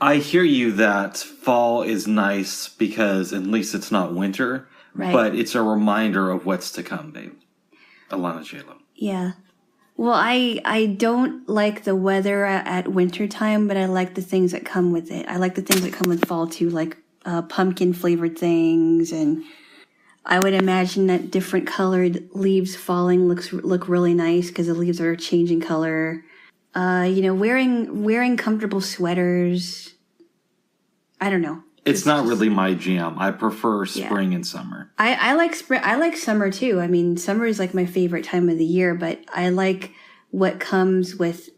I hear you that fall is nice because at least it's not winter, Right. but it's a reminder of what's to come, babe. Alana Jaylo. Yeah. Well, I don't like the weather at winter time, but I like the things that come with it. I like the things that come with fall too, like pumpkin flavored things, and I would imagine that different colored leaves falling look really nice because the leaves are changing color. Wearing comfortable sweaters. I don't know. It's not really my jam. I prefer spring and summer. I like spring. I like summer too. I mean, summer is like my favorite time of the year, but I like what comes with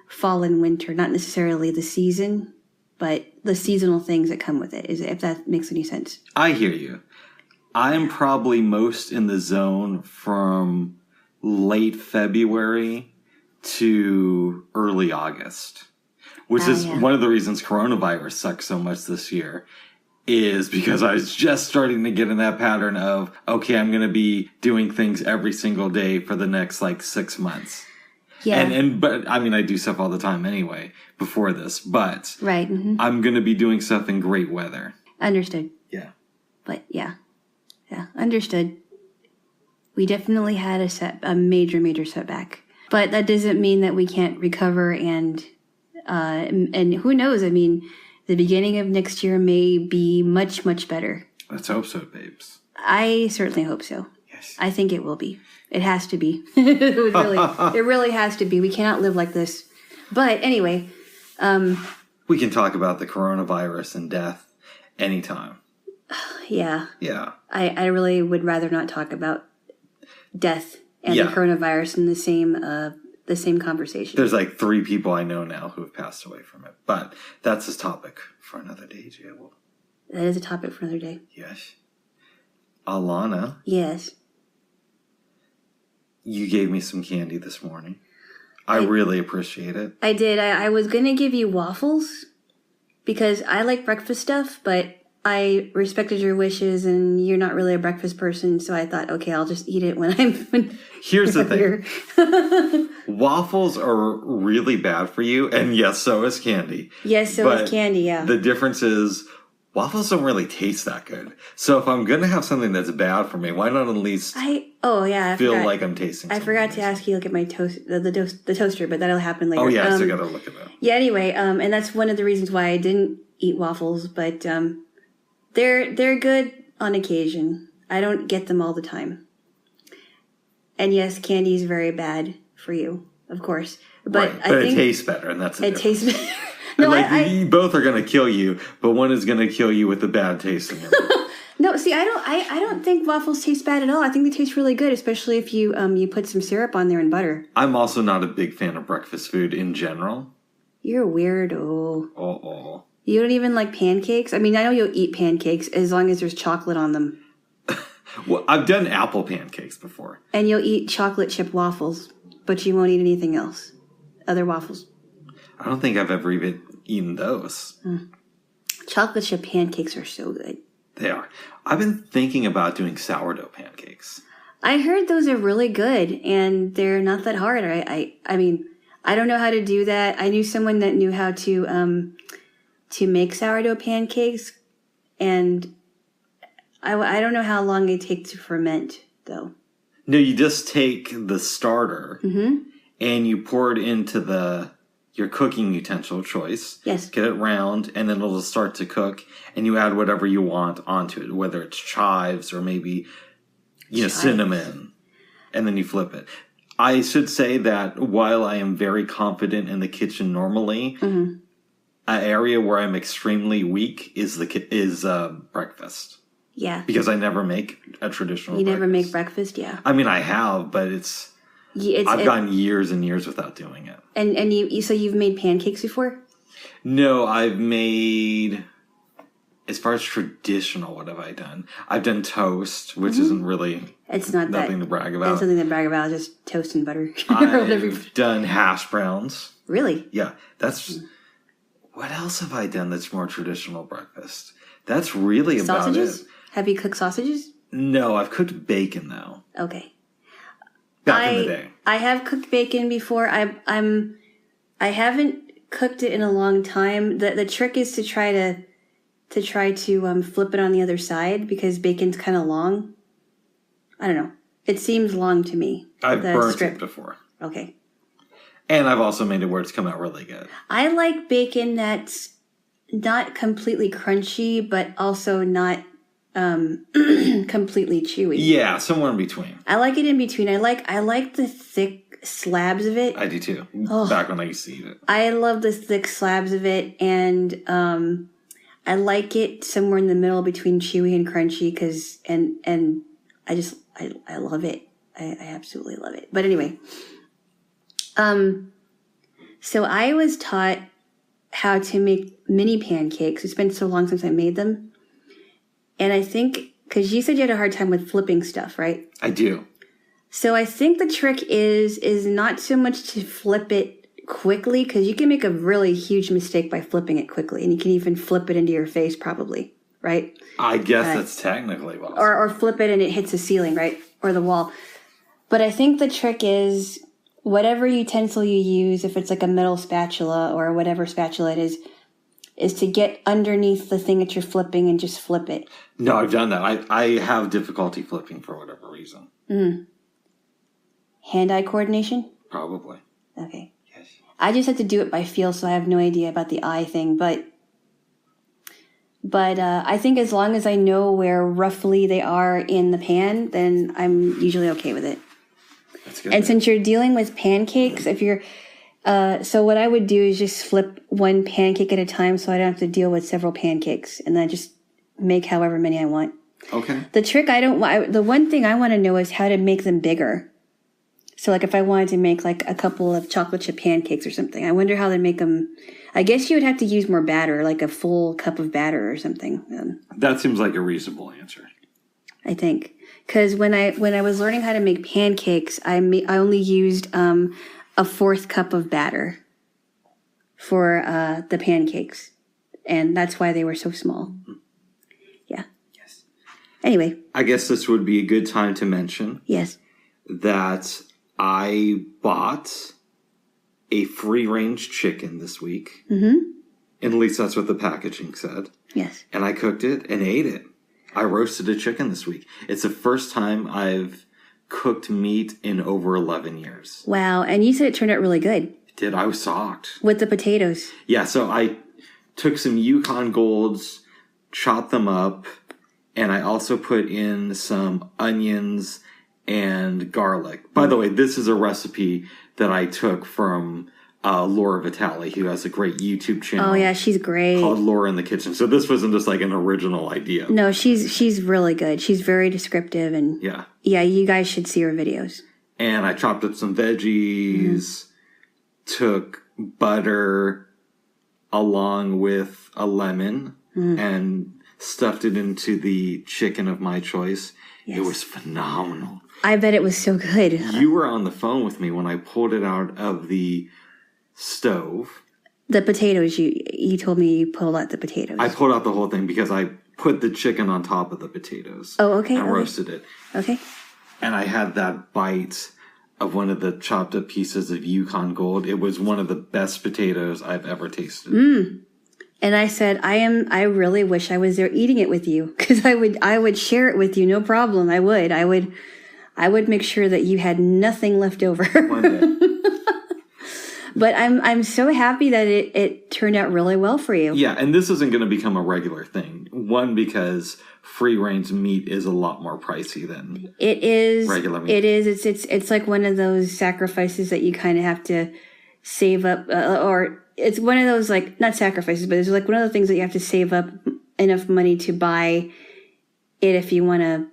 fall and winter. Not necessarily the season, but the seasonal things that come with it. If that makes any sense. I hear you. I'm probably most in the zone from late February to early August, which is one of the reasons coronavirus sucks so much this year, is because I was just starting to get in that pattern of, okay, I'm going to be doing things every single day for the next 6 months. Yeah. But I mean, I do stuff all the time anyway before this, but right. Mm-hmm. I'm going to be doing stuff in great weather. Understood. Yeah. But yeah, understood. We definitely had a major setback. But that doesn't mean that we can't recover, and who knows? I mean, the beginning of next year may be much, much better. Let's hope so, babes. I certainly hope so. Yes. I think it will be. It has to be. It really has to be. We cannot live like this. But anyway. We can talk about the coronavirus and death anytime. Yeah. Yeah. I really would rather not talk about death and the coronavirus in the same conversation. There's 3 people I know now who have passed away from it. But that's a topic for another day, Jaylo. That is a topic for another day. Yes. Alana. Yes. You gave me some candy this morning. I really appreciate it. I did. I was going to give you waffles because I like breakfast stuff, but I respected your wishes, and you're not really a breakfast person, so I thought, okay, I'll just eat it when Here's the thing. Waffles are really bad for you, and yes, so is candy. Yes, so is candy, yeah. The difference is waffles don't really taste that good. So if I'm going to have something that's bad for me, why not at least feel like I'm tasting something? I forgot to ask you, look at my toast, the toaster, but that'll happen later. Oh, yeah, so I got to look at that. Yeah, anyway, and that's one of the reasons why I didn't eat waffles, but they're good on occasion. I don't get them all the time. And yes, candy is very bad for you, of course. But right. I think it tastes better, and that's it tastes better. No, you both are going to kill you, but one is going to kill you with the bad taste in your mouth. No, see, I don't think waffles taste bad at all. I think they taste really good, especially if you put some syrup on there and butter. I'm also not a big fan of breakfast food in general. You're a weirdo. Oh. You don't even like pancakes? I mean, I know you'll eat pancakes as long as there's chocolate on them. Well, I've done apple pancakes before. And you'll eat chocolate chip waffles, but you won't eat anything else. Other waffles. I don't think I've ever even eaten those. Chocolate chip pancakes are so good. They are. I've been thinking about doing sourdough pancakes. I heard those are really good, and they're not that hard. I mean, I don't know how to do that. I knew someone that knew how to make sourdough pancakes, and I don't know how long they take to ferment, though. No, you just take the starter and you pour it into your cooking utensil of choice. Yes. Get it round, and then it'll start to cook, and you add whatever you want onto it, whether it's chives or maybe cinnamon, and then you flip it. I should say that while I am very confident in the kitchen normally, an area where I'm extremely weak is breakfast. Yeah. Because I never make a traditional breakfast. Never make breakfast? Yeah. I mean, I have, but I've gone years and years without doing it. And so you've made pancakes before? No, I've made, as far as traditional, what have I done? I've done toast, which isn't really nothing to brag about. It's something to brag about, just toast and butter. I've done hash browns. Really? Yeah. What else have I done that's more traditional breakfast? That's really about it. Have you cooked sausages? No, I've cooked bacon, though. Okay. Back in the day. I have cooked bacon before. I haven't cooked it in a long time. The trick is to try to flip it on the other side because bacon's kind of long. I don't know. It seems long to me. I've burnt it before. Okay. And I've also made it where it's come out really good. I like bacon that's not completely crunchy, but also not completely chewy. Yeah, somewhere in between. I like it in between. I like the thick slabs of it. I do too. Back when I used to eat it. I love the thick slabs of it, and I like it somewhere in the middle between chewy and crunchy because I love it. I absolutely love it. But anyway, so I was taught how to make mini pancakes. It's been so long since I made them. And I think, because you said you had a hard time with flipping stuff, right? I do. So I think the trick is not so much to flip it quickly, because you can make a really huge mistake by flipping it quickly. And you can even flip it into your face probably, right? I guess that's technically possible. Or flip it and it hits the ceiling, right? Or the wall. But I think the trick is whatever utensil you use, if it's like a metal spatula or whatever spatula it is to get underneath the thing that you're flipping and just flip it. No, I've done that. I have difficulty flipping for whatever reason. Hand-eye coordination? Probably. Okay. Yes. I just have to do it by feel, so I have no idea about the eye thing. But I think as long as I know where roughly they are in the pan, then I'm usually okay with it. That's good. And since you're dealing with pancakes, if you're... so what I would do is just flip one pancake at a time so I don't have to deal with several pancakes. And then just make however many I want. Okay. The trick the one thing I want to know is how to make them bigger. So like if I wanted to make like a couple of chocolate chip pancakes or something, I wonder how they make them. I guess you would have to use more batter, like a full cup of batter or something. That seems like a reasonable answer. I think. Because when I was learning how to make pancakes, I only used a fourth cup of batter for the pancakes. And that's why they were so small. Yeah. Yes. Anyway. I guess this would be a good time to mention. Yes. That I bought a free-range chicken this week. Mm-hmm. And at least that's what the packaging said. Yes. And I cooked it and ate it. I roasted a chicken this week. It's the first time I've cooked meat in over 11 years. Wow. And you said it turned out really good. It did. I was shocked. With the potatoes. Yeah. So I took some Yukon Golds, chopped them up, and I also put in some onions and garlic. By the way, this is a recipe that I took from Laura Vitale, who has a great YouTube channel. Oh yeah, she's great. Called Laura in the Kitchen. So this wasn't just like an original idea. No, she's really good. She's very descriptive and yeah, you guys should see her videos. And I chopped up some veggies, took butter along with a lemon and stuffed it into the chicken of my choice. Yes. It was phenomenal. I bet it was so good. You were on the phone with me when I pulled it out of the stove. The potatoes, you told me you pulled out the potatoes. I pulled out the whole thing because I put the chicken on top of the potatoes. Oh, okay. And roasted it. Okay. And I had that bite of one of the chopped up pieces of Yukon Gold. It was one of the best potatoes I've ever tasted. And I said, I really wish I was there eating it with you, because I would share it with you, no problem. I would make sure that you had nothing left over. One day. But I'm so happy that it turned out really well for you. Yeah, and this isn't going to become a regular thing. One, because free range meat is a lot more pricey than regular meat. It is. It's like one of those sacrifices that you kind of have to save up, or it's one of those, like, not sacrifices, but it's like one of the things that you have to save up enough money to buy it if you want to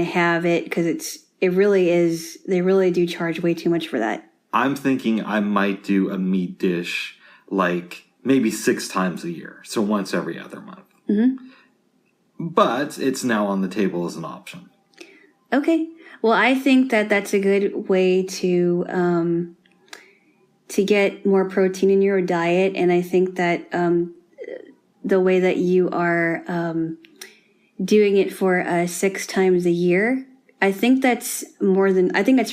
have it, because it really is. They really do charge way too much for that. I'm thinking I might do a meat dish like maybe 6 times a year. So once every other month. Mm-hmm. But it's now on the table as an option. Okay. Well, I think that that's a good way to get more protein in your diet. And I think that the way that you are doing it for 6 times a year, I think that's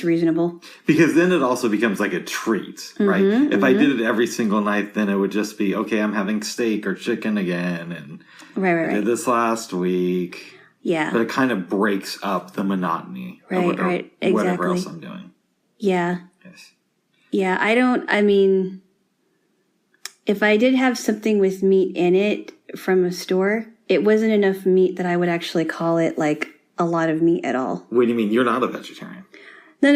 reasonable. Because then it also becomes like a treat, right? If I did it every single night, then it would just be, okay, I'm having steak or chicken again. And right. I did this last week. Yeah. But it kind of breaks up the monotony of Exactly. whatever else I'm doing. Yeah. Yes. Yeah, if I did have something with meat in it from a store, it wasn't enough meat that I would actually call it like a lot of meat at all. What do you mean? You're not a vegetarian? No.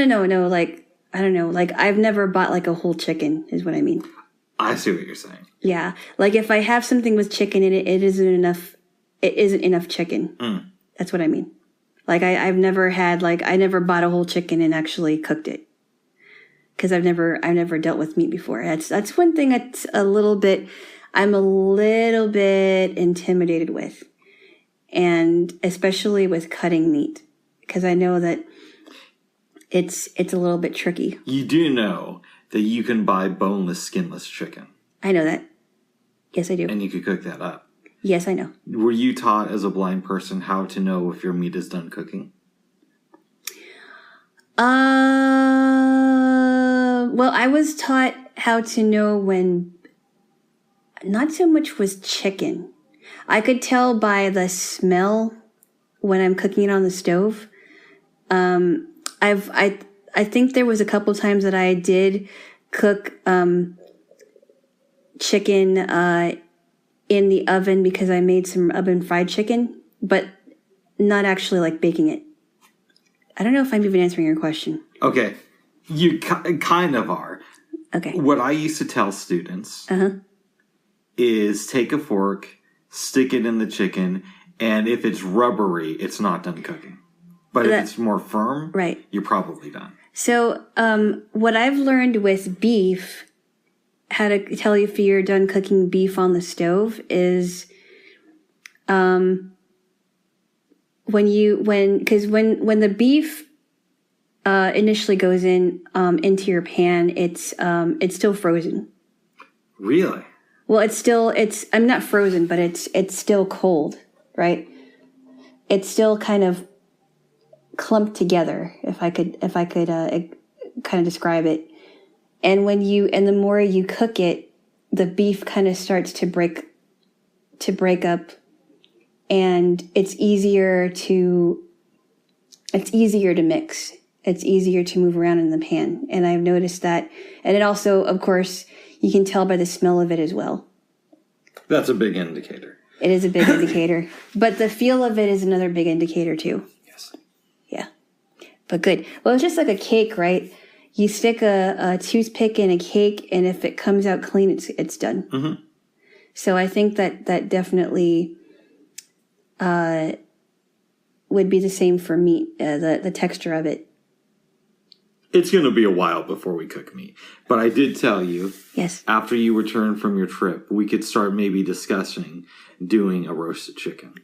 Like, I don't know. Like, I've never bought like a whole chicken is what I mean. I see what you're saying. Yeah. Like, if I have something with chicken in it, it isn't enough chicken. That's what I mean. Like, I've never had, like, I never bought a whole chicken and actually cooked it. Because I've never dealt with meat before. That's one thing I'm a little bit intimidated with. And especially with cutting meat. Because I know that it's a little bit tricky. You do know that you can buy boneless, skinless chicken. I know that. Yes, I do. And you could cook that up. Yes, I know. Were you taught as a blind person how to know if your meat is done cooking? Well, I was taught how to know when not so much was chicken. I could tell by the smell when I'm cooking it on the stove. I think there was a couple times that I did cook chicken in the oven because I made some oven fried chicken, but not actually like baking it. I don't know if I'm even answering your question. Okay. You kind of are. Okay. What I used to tell students is take a fork, stick it in the chicken, and if it's rubbery, it's not done cooking. But if it's more firm, right, you're probably done. So what I've learned with beef, how to tell if you're done cooking beef on the stove is when the beef initially goes into your pan, it's still frozen. Really? Well, I'm not frozen, but it's still cold, right? It's still kind of clumped together, if I could kind of describe it. And the more you cook it, the beef kind of starts to break up, and it's easier to mix. It's easier to move around in the pan. And I've noticed that. And it also, of course, you can tell by the smell of it as well. That's a big indicator. It is a big indicator. But the feel of it is another big indicator too. Yes. Yeah. But good. Well, it's just like a cake, right? You stick a toothpick in a cake, and if it comes out clean, it's done. Mm-hmm. So I think that definitely would be the same for meat, the texture of it. It's going to be a while before we cook meat. But I did tell you, yes, after you return from your trip, we could start maybe discussing doing a roasted chicken.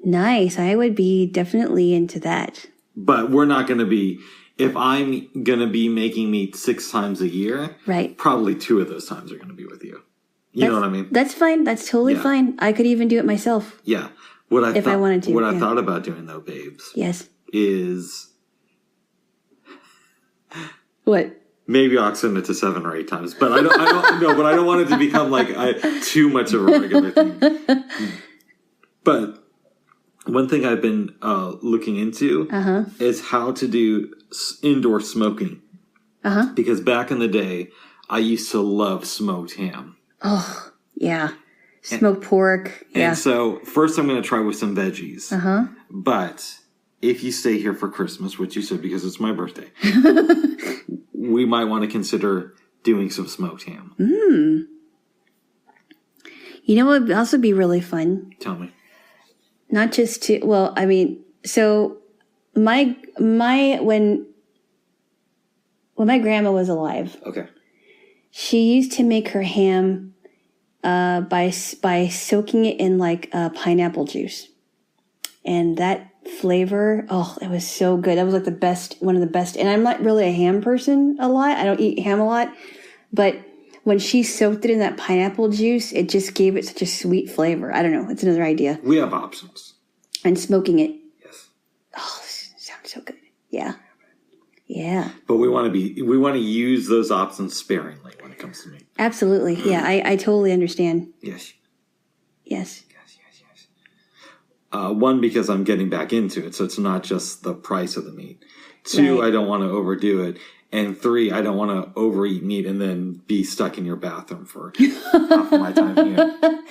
Nice. I would be definitely into that. But we're not going to be, if I'm going to be making meat 6 times a year, right, probably 2 of those times are going to be with you. You know what I mean? That's fine. That's totally fine. I could even do it myself. Yeah. If I wanted to. What I thought about doing, though, babes, yes, is... What? Maybe I'll extend it to 7 or 8 times, but I don't know. But I don't want it to become like too much of a regular thing. But one thing I've been looking into is how to do indoor smoking. Because back in the day, I used to love smoked ham. Oh yeah, smoked pork. Yeah. And so first, I'm going to try with some veggies. But if you stay here for Christmas, which you said because it's my birthday, we might want to consider doing some smoked ham. You know what would also be really fun? Tell me. Not just to, well, I mean, so when my grandma was alive, okay, she used to make her ham by soaking it in like pineapple juice, and that flavor, oh, it was so good. That was like one of the best. And I'm not really a ham person a lot. I don't eat ham a lot, but when she soaked it in that pineapple juice, it just gave it such a sweet flavor. I don't know. It's another idea. We have options. And smoking it. Yes. Oh, sounds so Yeah. Yeah. But we want to use those options sparingly when it comes to meat. Absolutely. Yeah, I totally understand. Yes. Yes. One, because I'm getting back into it, so it's not just the price of the meat. Two, Right. I don't want to overdo it. And three, I don't want to overeat meat and then be stuck in your bathroom for half of my time here.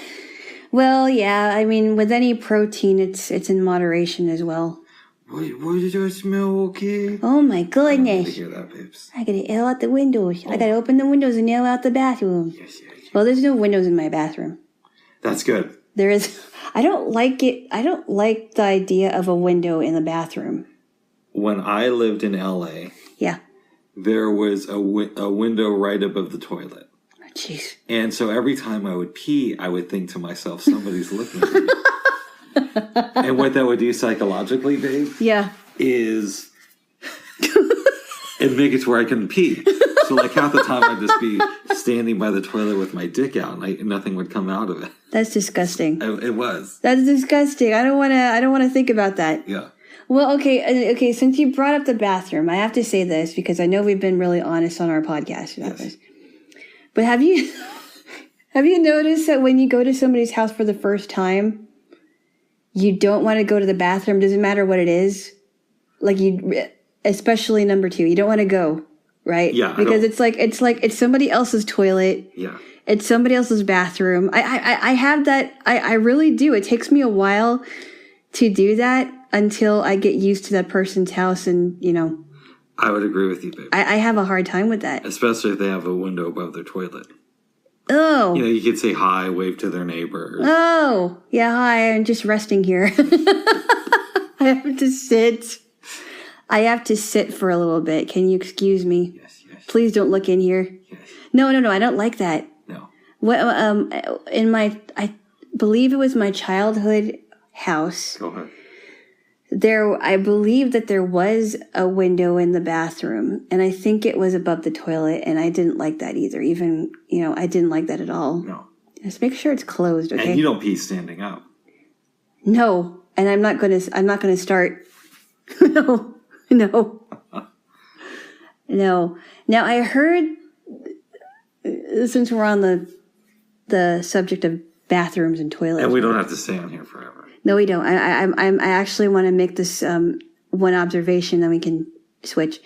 Well, yeah, I mean, with any protein, it's in moderation as well. What did I smell, okay? Oh, my I goodness. to hear that, babes. I gotta air out the windows. I gotta open the windows and air out the bathroom. Yes. Well, there's no windows in my bathroom. That's good. There is. I don't like it. I don't like the idea of a window in the bathroom. When I lived in LA, Yeah. there was a window right above the toilet. Oh, jeez. And so every time I would pee, I would think to myself, somebody's looking at me. And what that would do psychologically, babe, Yeah. is it'd make it to where I couldn't pee. So like half the time I'd just be standing by the toilet with my dick out and nothing would come out of it. That's disgusting. It was. That's disgusting. I don't want to think about that. Yeah. Well, okay. Since you brought up the bathroom, I have to say this because I know we've been really honest on our podcast about this. But have you noticed that when you go to somebody's house for the first time, you don't want to go to the bathroom? Doesn't matter what it is. Like especially number 2, you don't want to go, right? Yeah. Because it's somebody else's toilet. Yeah. It's somebody else's bathroom. I have that. I really do. It takes me a while to do that until I get used to that person's house, and I would agree with you, babe. I have a hard time with that. Especially if they have a window above their toilet. Oh. You could say hi, wave to their neighbors. Oh. Yeah, hi, I'm just resting here. I have to sit. I have to sit for a little bit. Can you excuse me? Yes. Please don't look in here. Yes. No, I don't like that. No. What I believe it was my childhood house. Go ahead. I believe that there was a window in the bathroom, and I think it was above the toilet, and I didn't like that either. Even, I didn't like that at all. No. Just make sure it's closed, okay? And you don't pee standing up. No, and I'm not gonna start. No. No. Now I heard, since we're on the subject of bathrooms and toilets. And we don't have to stay on here forever. No, we don't. I actually want to make this one observation, then we can switch.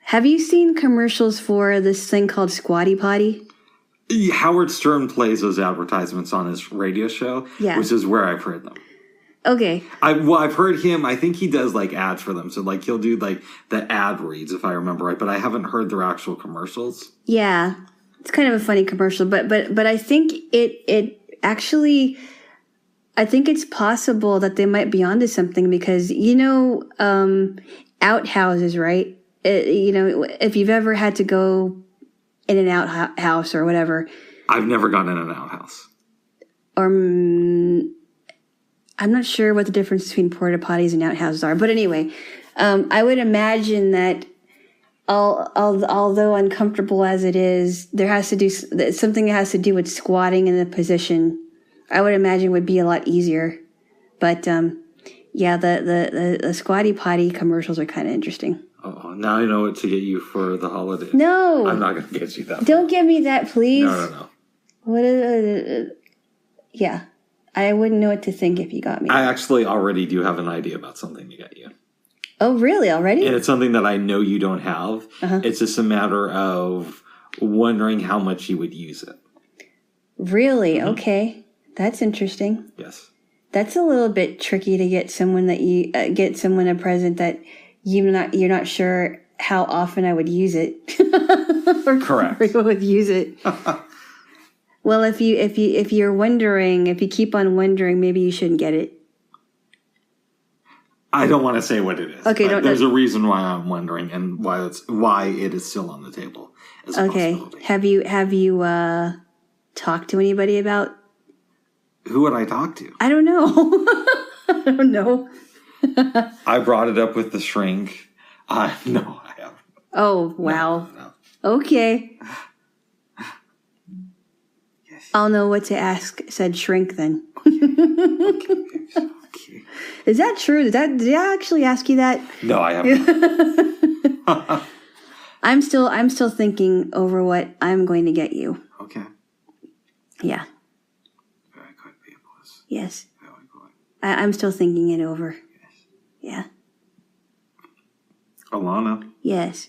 Have you seen commercials for this thing called Squatty Potty? Howard Stern plays those advertisements on his radio show, which is where I've heard them. Okay. I've heard him. I think he does like ads for them. So like he'll do like the ad reads, if I remember right. But I haven't heard their actual commercials. Yeah, it's kind of a funny commercial, but I think it actually. I think it's possible that they might be onto something because, outhouses, right? If you've ever had to go in an outhouse or whatever. I've never gone in an outhouse. Or I'm not sure what the difference between porta potties and outhouses are. But anyway, I would imagine that although uncomfortable as it is, there has to do something that has to do with squatting in a position. I would imagine would be a lot easier. But, the Squatty Potty commercials are kind of interesting. Oh, now I know what to get you for the holidays. No. I'm not going to get you that. Don't give me that, please. No. What is yeah. I wouldn't know what to think if you got me. I actually already do have an idea about something to get you. Oh, really? Already? And it's something that I know you don't have. Uh-huh. It's just a matter of wondering how much you would use it. Really? Mm-hmm. Okay. That's interesting. Yes. That's a little bit tricky to get someone a present that you're not sure how often I would use it. Correct. Or would use it. Well, if you're wondering, if you keep on wondering, maybe you shouldn't get it. I don't want to say what it is. Okay, there's a reason why I'm wondering and why it is still on the table. As a possibility. Have you talked to anybody about? Who would I talk to? I don't know. I don't know. I brought it up with the shrink. No, I haven't. Oh, wow. No. Okay. Yes. I'll know what to ask said shrink then. Okay. Okay. Is that true? Did I actually ask you that? No, I haven't. I'm still thinking over what I'm going to get you. Okay. Yeah. Very good, people. Yes. Very good. I'm still thinking it over. Yes. Yeah. Alana. Yes.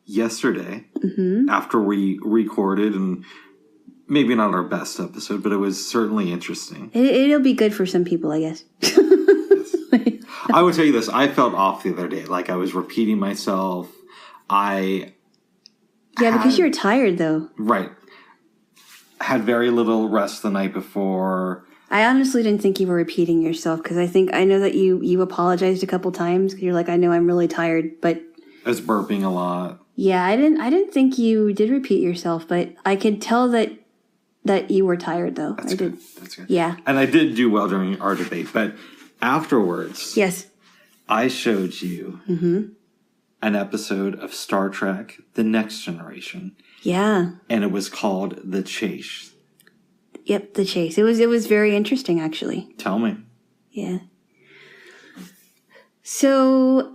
Yesterday, after we recorded, and maybe not our best episode, but it was certainly interesting. It'll be good for some people, I guess. I would tell you this. I felt off the other day. Like I was repeating myself. Because you're tired, though. Right. Had very little rest the night before. I honestly didn't think you were repeating yourself, because I know that you apologized a couple times. You're like, I know I'm really tired, but... I was burping a lot. Yeah, I didn't think you did repeat yourself, but I could tell that you were tired, though. That's good. That's good. Yeah. And I did do well during our debate, but afterwards... Yes. I showed you an episode of Star Trek, The Next Generation. Yeah. And it was called The Chase. Yep, The Chase. It was very interesting, actually. Tell me. Yeah. So,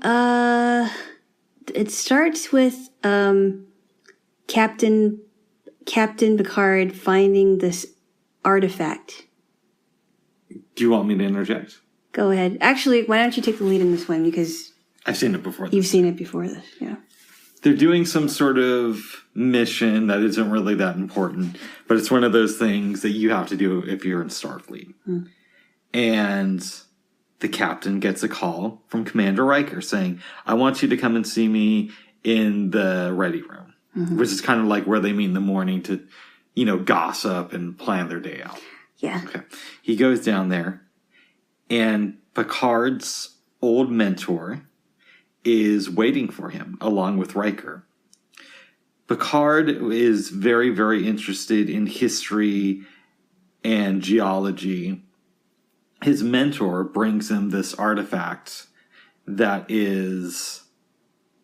it starts with Captain Picard finding this artifact. Do you want me to interject? Go ahead. Actually, why don't you take the lead in this one, because... I've seen it before. You've seen it before this, yeah. They're doing some sort of mission that isn't really that important, but it's one of those things that you have to do if you're in Starfleet. And the captain gets a call from Commander Riker saying, I want you to come and see me in the ready room, which is kind of like where they meet in the morning to, gossip and plan their day out. Yeah. Okay. He goes down there, and Picard's old mentor is waiting for him along with Riker. Picard is very, very interested in history and geology. His mentor brings him this artifact that is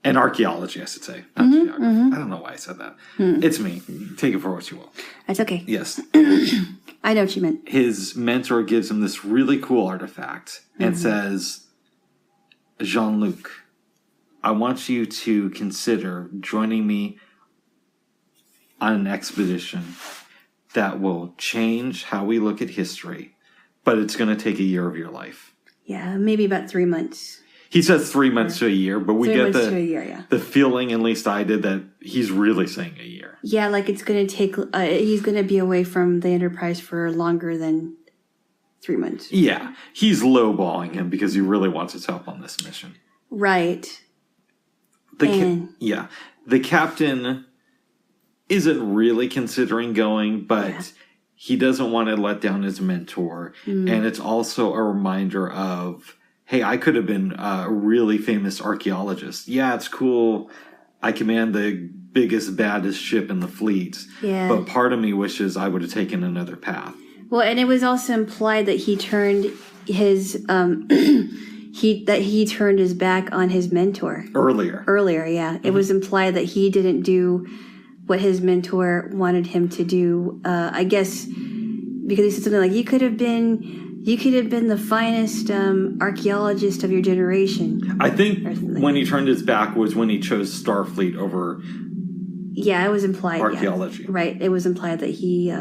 an archaeology, I should say. Not geography. I don't know why I said that. It's me. Take it for what you will. That's okay. Yes. I know what you meant. His mentor gives him this really cool artifact and says, Jean-Luc, I want you to consider joining me on an expedition that will change how we look at history, but it's going to take a year of your life. Yeah, maybe about 3 months. He says 3 months to a year, but we get the feeling, at least I did, that he's really saying a year. Yeah, like it's going to take, he's going to be away from the Enterprise for longer than 3 months. Yeah, he's lowballing him because he really wants his help on this mission. Right. The captain isn't really considering going, but he doesn't want to let down his mentor. And it's also a reminder of, hey, I could have been a really famous archaeologist. Yeah, it's cool. I command the biggest, baddest ship in the fleet. Yeah. But part of me wishes I would have taken another path. Well, and it was also implied that he turned his he turned his back on his mentor earlier. Yeah, it was implied that he didn't do what his mentor wanted him to do. I guess because he said something like, "You could have been the finest archaeologist of your generation." I think when he turned his back was when he chose Starfleet over. Yeah, it was implied. Archaeology, right? It was implied that he.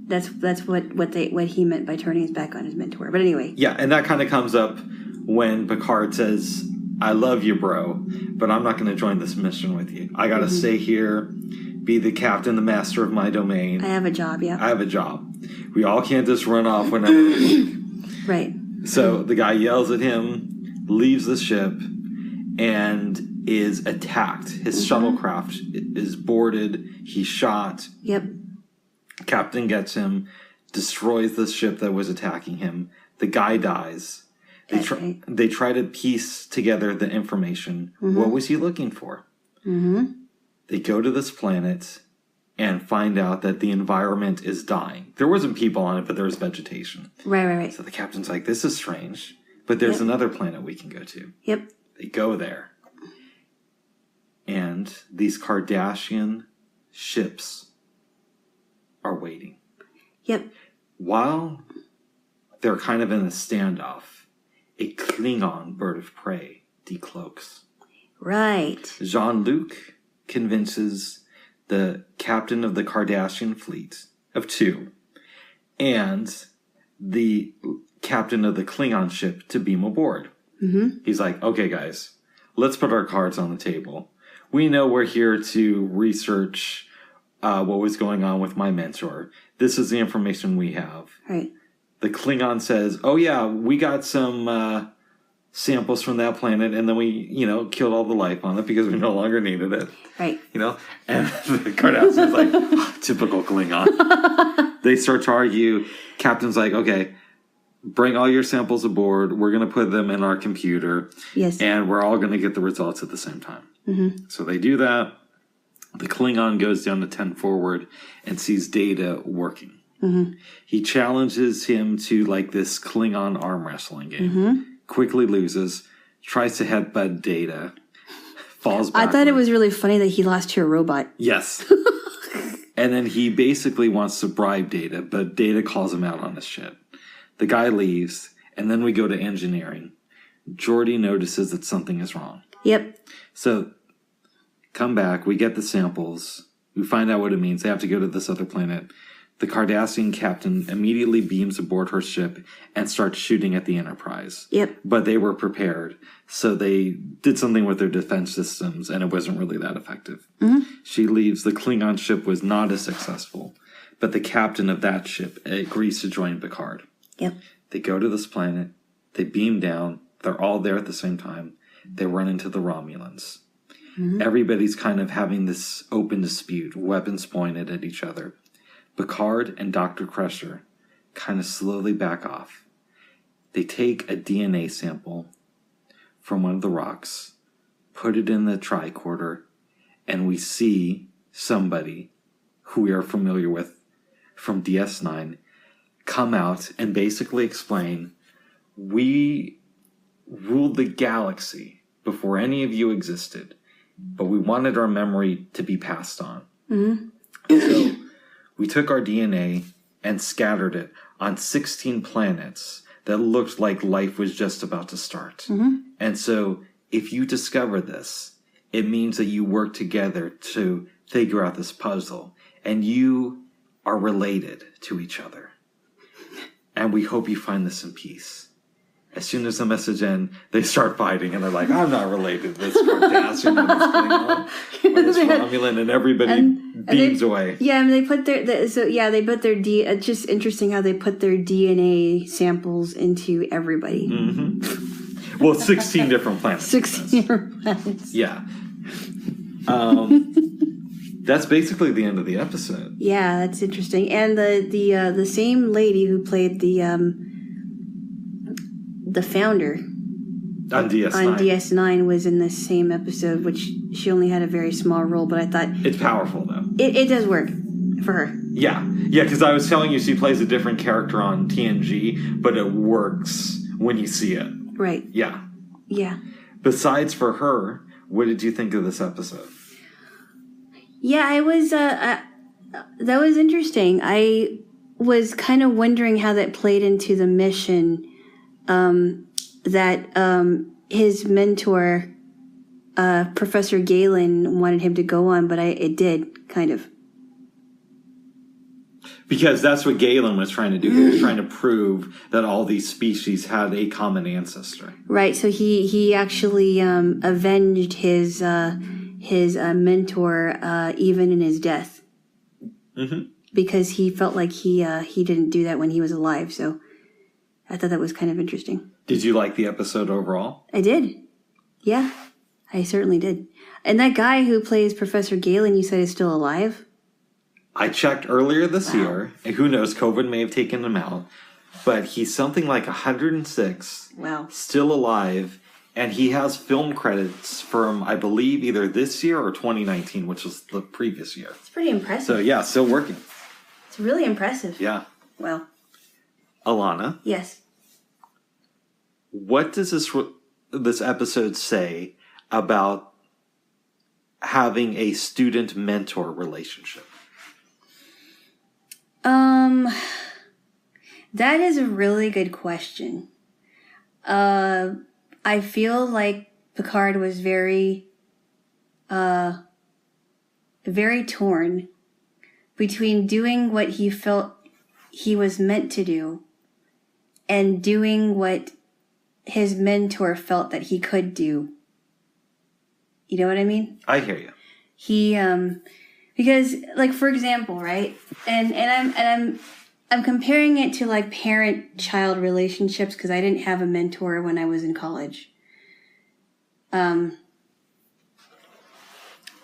That's what he meant by turning his back on his mentor. But anyway. Yeah, and that kind of comes up when Picard says, I love you, bro, but I'm not going to join this mission with you. I got to stay here, be the captain, the master of my domain. I have a job, yeah. I have a job. We all can't just run off whenever. Right. So the guy yells at him, leaves the ship, and is attacked. His shuttlecraft is boarded. He's shot. Yep. Captain gets him, destroys the ship that was attacking him. The guy dies. They try to piece together the information. What was he looking for? They go to this planet and find out that the environment is dying. There wasn't people on it, but there was vegetation. Right. So the captain's like, this is strange, but there's another planet we can go to. Yep. They go there. And these Kardashian ships are waiting. Yep. While they're kind of in a standoff. A Klingon bird of prey decloaks. Right. Jean-Luc convinces the captain of the Cardassian fleet of 2 and the captain of the Klingon ship to beam aboard. Mm-hmm. He's like, okay, guys, let's put our cards on the table. We know we're here to research what was going on with my mentor. This is the information we have. Right. The Klingon says, oh, yeah, we got some samples from that planet, and then we, killed all the life on it because we no longer needed it. Right. And the Cardassian's like, typical Klingon. They start to argue. Captain's like, okay, bring all your samples aboard. We're going to put them in our computer. Yes. And we're all going to get the results at the same time. Mm-hmm. So they do that. The Klingon goes down to 10 forward and sees Data working. Mm-hmm. He challenges him to this Klingon arm wrestling game. Mm-hmm. Quickly loses, tries to headbutt Data, falls backwards. I thought it was really funny that he lost to a robot. Yes. And then he basically wants to bribe Data, but Data calls him out on his shit. The guy leaves, and then we go to engineering. Geordi notices that something is wrong. Yep. So, come back, we get the samples, we find out what it means, they have to go to this other planet. The Cardassian captain immediately beams aboard her ship and starts shooting at the Enterprise. Yep. But they were prepared, so they did something with their defense systems, and it wasn't really that effective. Mm-hmm. She leaves, the Klingon ship was not as successful, but the captain of that ship agrees to join Picard. Yep. They go to this planet, they beam down, they're all there at the same time, they run into the Romulans. Mm-hmm. Everybody's kind of having this open dispute, weapons pointed at each other. Picard and Dr. Crusher kind of slowly back off. They take a DNA sample from one of the rocks, put it in the tricorder, and we see somebody who we are familiar with from DS9 come out and basically explain, we ruled the galaxy before any of you existed, but we wanted our memory to be passed on. Mm-hmm. So we took our DNA and scattered it on 16 planets that looked like life was just about to start. Mm-hmm. And so if you discover this, it means that you work together to figure out this puzzle, and you are related to each other. And we hope you find this in peace. As soon as the message ends, they start fighting, and they're like, I'm not related to this Cardassian or this Klingon or this Romulan, and everybody beams away. Yeah, and they put it's just interesting how they put their DNA samples into everybody. Mm-hmm. Well, 16 different planets. 16 different planets. Yeah. That's basically the end of the episode. Yeah, that's interesting. And the same lady who played the founder on DS9 was in the same episode, which she only had a very small role, but I thought it's powerful though. It does work for her. Yeah, because I was telling you she plays a different character on TNG, but it works when you see it. Right. Yeah. Yeah. Besides for her, what did you think of this episode? Yeah, I was. That was interesting. I was kind of wondering how that played into the mission. That his mentor, Professor Galen, wanted him to go on, but it did, kind of. Because that's what Galen was trying to do. He was trying to prove that all these species had a common ancestor. Right, so he actually avenged his mentor even in his death. Mm-hmm. Because he felt like he didn't do that when he was alive, so I thought that was kind of interesting. Did you like the episode overall? I did. Yeah, I certainly did. And that guy who plays Professor Galen, you said is still alive? I checked earlier this year, and who knows, COVID may have taken him out, but he's something like 106. Wow. Still alive, and he has film credits from, I believe, either this year or 2019, which was the previous year. It's pretty impressive. So, yeah, still working. It's really impressive. Yeah. Well. Alana? Yes. What does this episode say about having a student-mentor relationship? That is a really good question. I feel like Picard was very torn between doing what he felt he was meant to do and doing what his mentor felt that he could do. You know what I mean? I hear you. He, because, like, for example, right? And I'm comparing it to, like, parent-child relationships because I didn't have a mentor when I was in college. I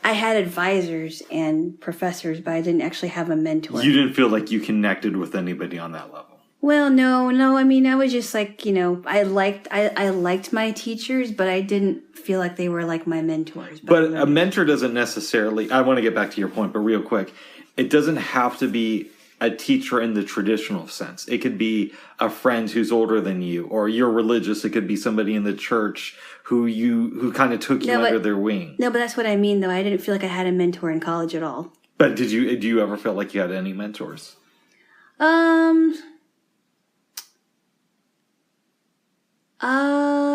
had advisors and professors, but I didn't actually have a mentor. You didn't feel like you connected with anybody on that level? Well, no. I mean, I was just like, I liked my teachers, but I didn't feel like they were like my mentors. But a mentor doesn't necessarily, I want to get back to your point, but real quick, it doesn't have to be a teacher in the traditional sense. It could be a friend who's older than you, or you're religious. It could be somebody in the church who kind of took you under their wing. No, but that's what I mean, though. I didn't feel like I had a mentor in college at all. But do you ever feel like you had any mentors?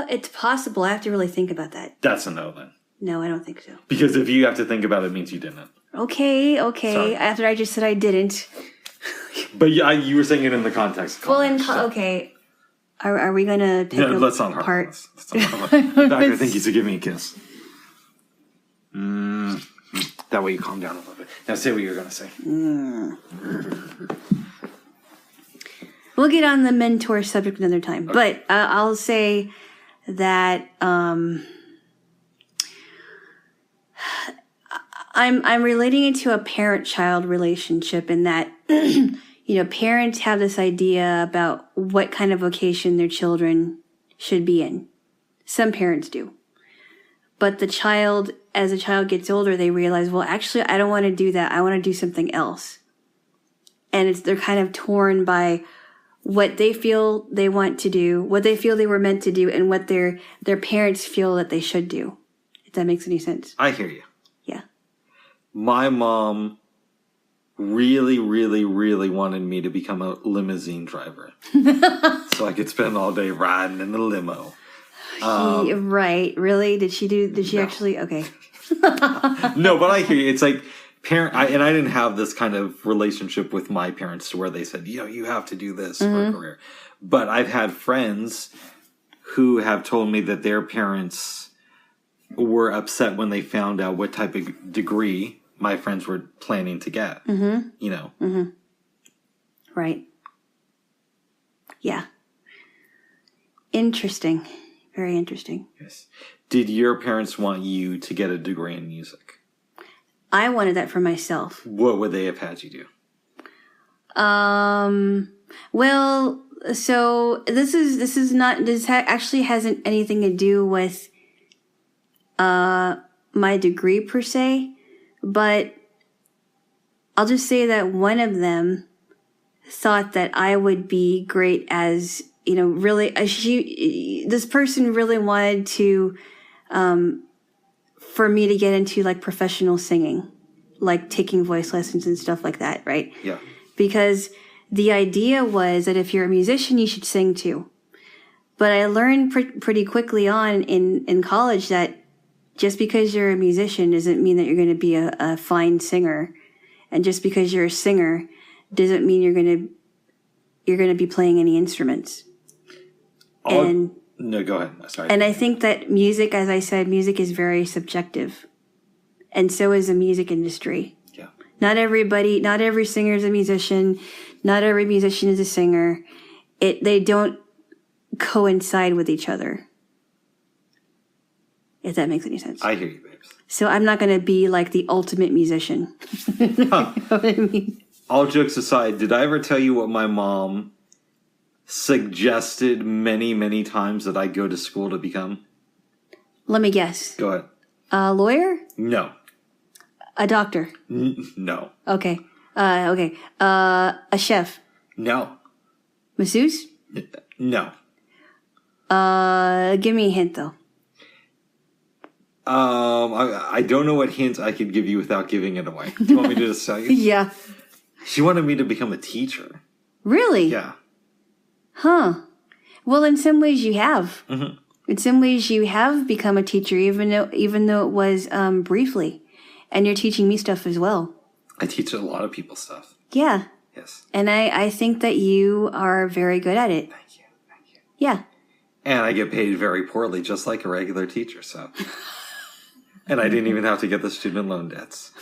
It's possible. I have to really think about that. That's a no, then. No, I don't think so. Because if you have to think about it, it means you didn't. Okay. Sorry. After I just said I didn't. But yeah, you were saying it in the context. Okay. Are we gonna take let's not part? Let's not harp on this. Back, I think you should give me a kiss. That way you calm down a little bit. Now say what you're gonna say. We'll get on the mentor subject another time, okay. But I'll say that I'm relating it to a parent-child relationship in that parents have this idea about what kind of vocation their children should be in. Some parents do. But as a child gets older, they realize, well, actually, I don't want to do that. I want to do something else. And they're kind of torn by what they feel they want to do, what they feel they were meant to do, and what their parents feel that they should do. If that makes any sense. I hear you. Yeah. My mom really, really, really wanted me to become a limousine driver. So I could spend all day riding in the limo. Right. Really? Did she actually? Okay. No, but I hear you. It's like I didn't have this kind of relationship with my parents to where they said, you have to do this for a career. But I've had friends who have told me that their parents were upset when they found out what type of degree my friends were planning to get. Right. Yeah. Interesting. Very interesting. Yes. Did your parents want you to get a degree in music? I wanted that for myself. What would they have had you do? Well, so this actually hasn't anything to do with my degree per se, but I'll just say that one of them thought that I would be great as, really, this person really wanted to, for me to get into like professional singing, like taking voice lessons and stuff like that, right? Yeah. Because the idea was that if you're a musician, you should sing too. But I learned pretty quickly on in college that just because you're a musician doesn't mean that you're going to be a fine singer. And just because you're a singer doesn't mean you're going to be playing any instruments. No, go ahead. Sorry. And I think that music, as I said, music is very subjective. And so is the music industry. Yeah. Not every singer is a musician. Not every musician is a singer. They don't coincide with each other. If that makes any sense. I hear you, babes. So I'm not going to be like the ultimate musician. You know what I mean? All jokes aside, did I ever tell you what my mom suggested many, many times that I go to school to become? Let me guess. Go ahead. A lawyer? No. A doctor? No. Okay. A chef? No. Masseuse? No. Give me a hint, though. I don't know what hints I could give you without giving it away. Do you want me to just tell you? Yeah. She wanted me to become a teacher. Really? Yeah. Huh. Well, in some ways you have. Mm-hmm. In some ways you have become a teacher, even though it was briefly. And you're teaching me stuff as well. I teach a lot of people stuff. Yeah. Yes. And I think that you are very good at it. Thank you. Yeah. And I get paid very poorly, just like a regular teacher, so. And I didn't even have to get the student loan debts.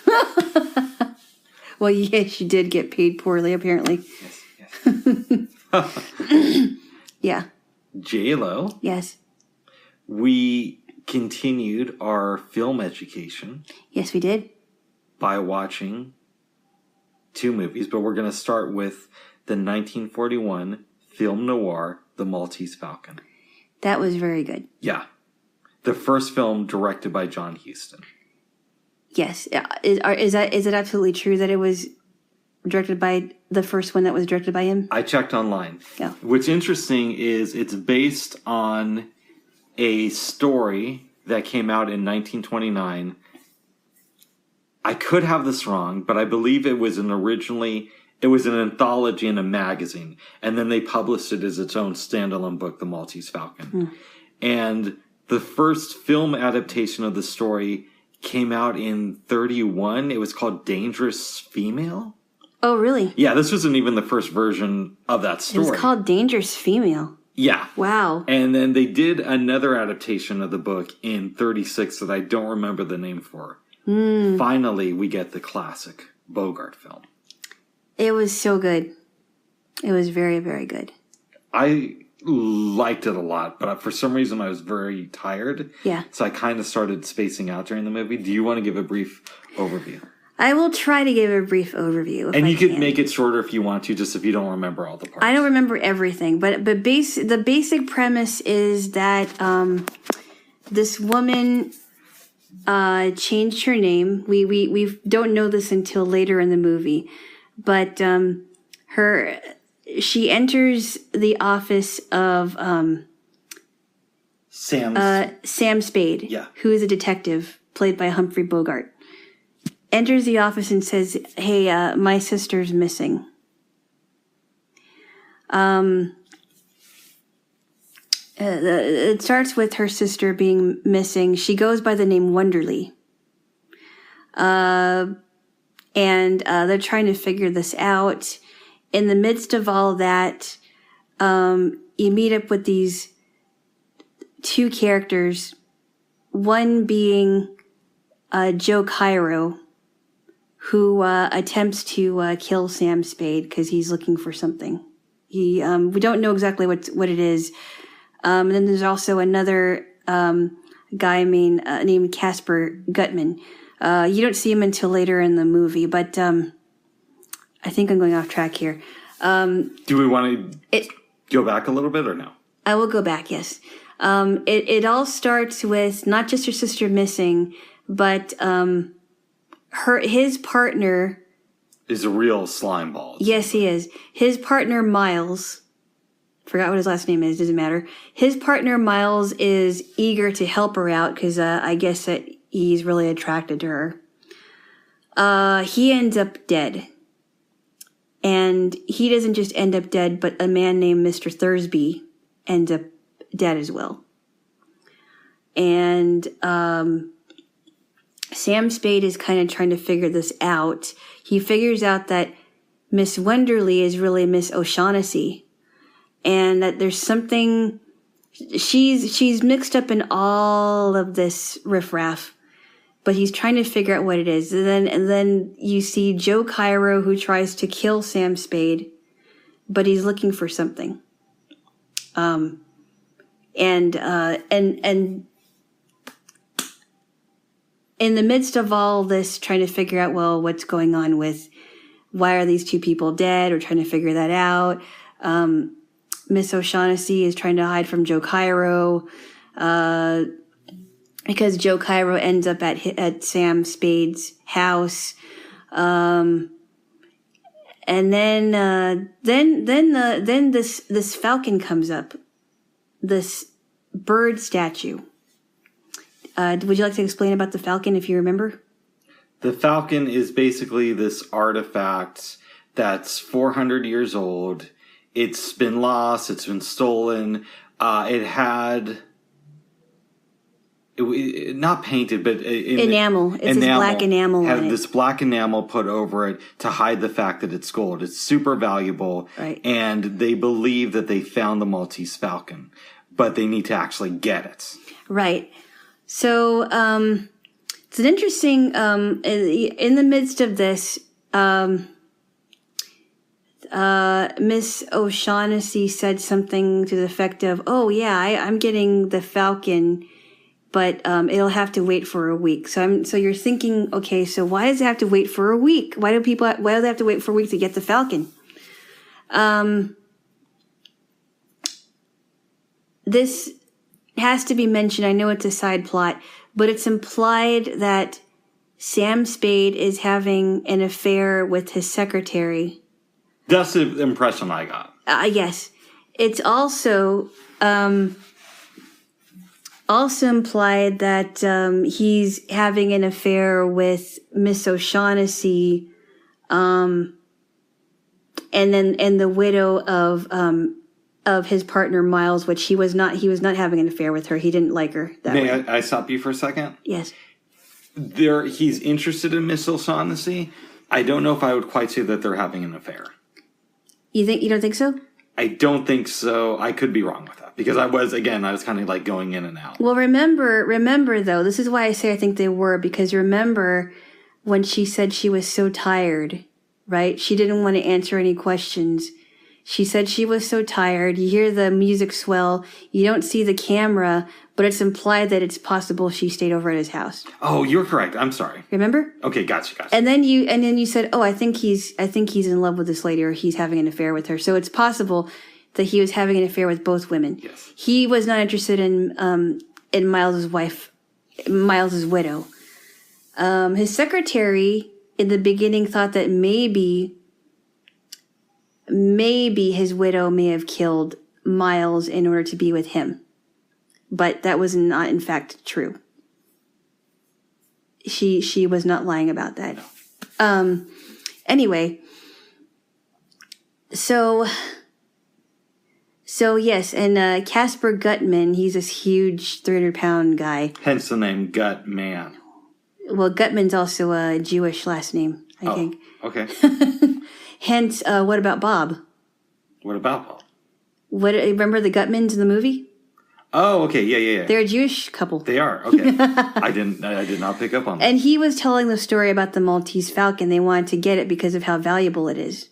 Well, yes, you did get paid poorly, apparently. Yes. Yeah. Jaylo. Yes. We continued our film education. Yes, we did. By watching 2 movies, but we're going to start with the 1941 film noir, The Maltese Falcon. That was very good. Yeah. The first film directed by John Huston. Yes. Is it absolutely true that it was directed by the first one that was directed by him? I checked online. Yeah. What's interesting is it's based on a story that came out in 1929. I could have this wrong, but I believe it was an anthology in a magazine, and then they published it as its own standalone book, The Maltese Falcon. And the first film adaptation of the story came out in 1931. It was called Dangerous Female. Oh, really? Yeah, this wasn't even the first version of that story. It was called Dangerous Female. Yeah. Wow. And then they did another adaptation of the book in 1936 that I don't remember the name for. Finally, we get the classic Bogart film. It was so good. It was very, very good. I liked it a lot, but for some reason I was very tired. Yeah. So I kind of started spacing out during the movie. Do you want to give a brief overview? I will try to give a brief overview. And you could make it shorter if you want to, just if you don't remember all the parts. I don't remember everything, but the basic premise is that this woman changed her name. We don't know this until later in the movie, but she enters the office of Sam Spade, Yeah. who is a detective played by Humphrey Bogart. Enters the office and says, "Hey, my sister's missing." It starts with her sister being missing. She goes by the name Wonderly. And they're trying to figure this out. In the midst of all that, you meet up with these 2 characters, one being Joe Cairo, who attempts to kill Sam Spade because he's looking for something. We don't know exactly what it is. And then there's also another guy named Casper Gutman. You don't see him until later in the movie, but I think I'm going off track here. Do we want to go back a little bit or no? I will go back, yes. It all starts with not just her sister missing, but his partner is a real slime ball. Yes, he is. His partner Miles, forgot what his last name is, doesn't matter. His partner Miles is eager to help her out because I guess that he's really attracted to her. He ends up dead. And he doesn't just end up dead, but a man named Mr. Thursby ends up dead as well. And Sam Spade is kind of trying to figure this out. He figures out that Miss Wonderly is really Miss O'Shaughnessy, and that there's something she's mixed up in all of this riffraff, but he's trying to figure out what it is. And then you see Joe Cairo, who tries to kill Sam Spade, but he's looking for something. And in the midst of all this, trying to figure out, well, what's going on with, why are these 2 people dead? We're trying to figure that out. Miss O'Shaughnessy is trying to hide from Joe Cairo, because Joe Cairo ends up at Sam Spade's house. And then this falcon comes up, this bird statue. Would you like to explain about the falcon if you remember? The falcon is basically this artifact that's 400 years old. it's been lost. It's been stolen. It had... not painted, but enamel. It's this black enamel. Had this black enamel put over it to hide the fact that it's gold. It's super valuable, right? And they believe that they found the Maltese Falcon, but they need to actually get it, right? So it's an interesting. In the midst of this, Miss O'Shaughnessy said something to the effect of, "Oh yeah, I'm getting the Falcon." But it'll have to wait for a week. So you're thinking, okay, so why does it have to wait for a week? Why do they have to wait for a week to get the Falcon? This has to be mentioned. I know it's a side plot, but it's implied that Sam Spade is having an affair with his secretary. That's the impression I got. Yes. It's also implied that he's having an affair with Miss O'Shaughnessy, and the widow of his partner Miles, which he was not having an affair with her. He didn't like her that way. May I stop you for a second? Yes. He's interested in Miss O'Shaughnessy. I don't know if I would quite say that they're having an affair. You don't think so? I don't think so. I could be wrong with that because I was kind of like going in and out. Well, remember though, this is why I say I think they were, because remember when she said she was so tired, right? She didn't want to answer any questions. She said she was so tired. You hear the music swell. You don't see the camera, but it's implied that it's possible she stayed over at his house. Oh, you're correct. I'm sorry. Remember? Okay, gotcha. And then you said, "Oh, I think he's in love with this lady, or he's having an affair with her." So it's possible that he was having an affair with both women. Yes. He was not interested in Miles's wife, Miles's widow. His secretary in the beginning thought that maybe his widow may have killed Miles in order to be with him. But that was not, in fact, true. She was not lying about that. Anyway, so yes, and Casper Gutman, he's this huge 300-pound guy. Hence the name Gutman. Well, Gutman's also a Jewish last name, I think. Okay. Hence, what about Bob? What about Bob? Remember the Gutmans in the movie? Oh, okay, yeah. They're a Jewish couple. They are, okay. I did not pick up on that. And he was telling the story about the Maltese Falcon. They wanted to get it because of how valuable it is.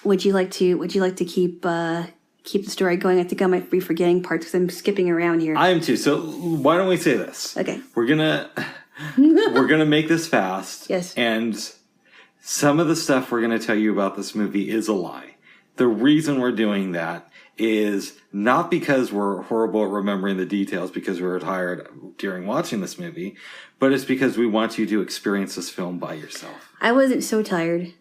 Would you like to keep the story going? I think I might be forgetting parts because I'm skipping around here. I am too. So why don't we say this? Okay. We're gonna make this fast. Yes. And some of the stuff we're gonna tell you about this movie is a lie. The reason we're doing that is not because we're horrible at remembering the details because we were tired during watching this movie, but it's because we want you to experience this film by yourself. I wasn't so tired.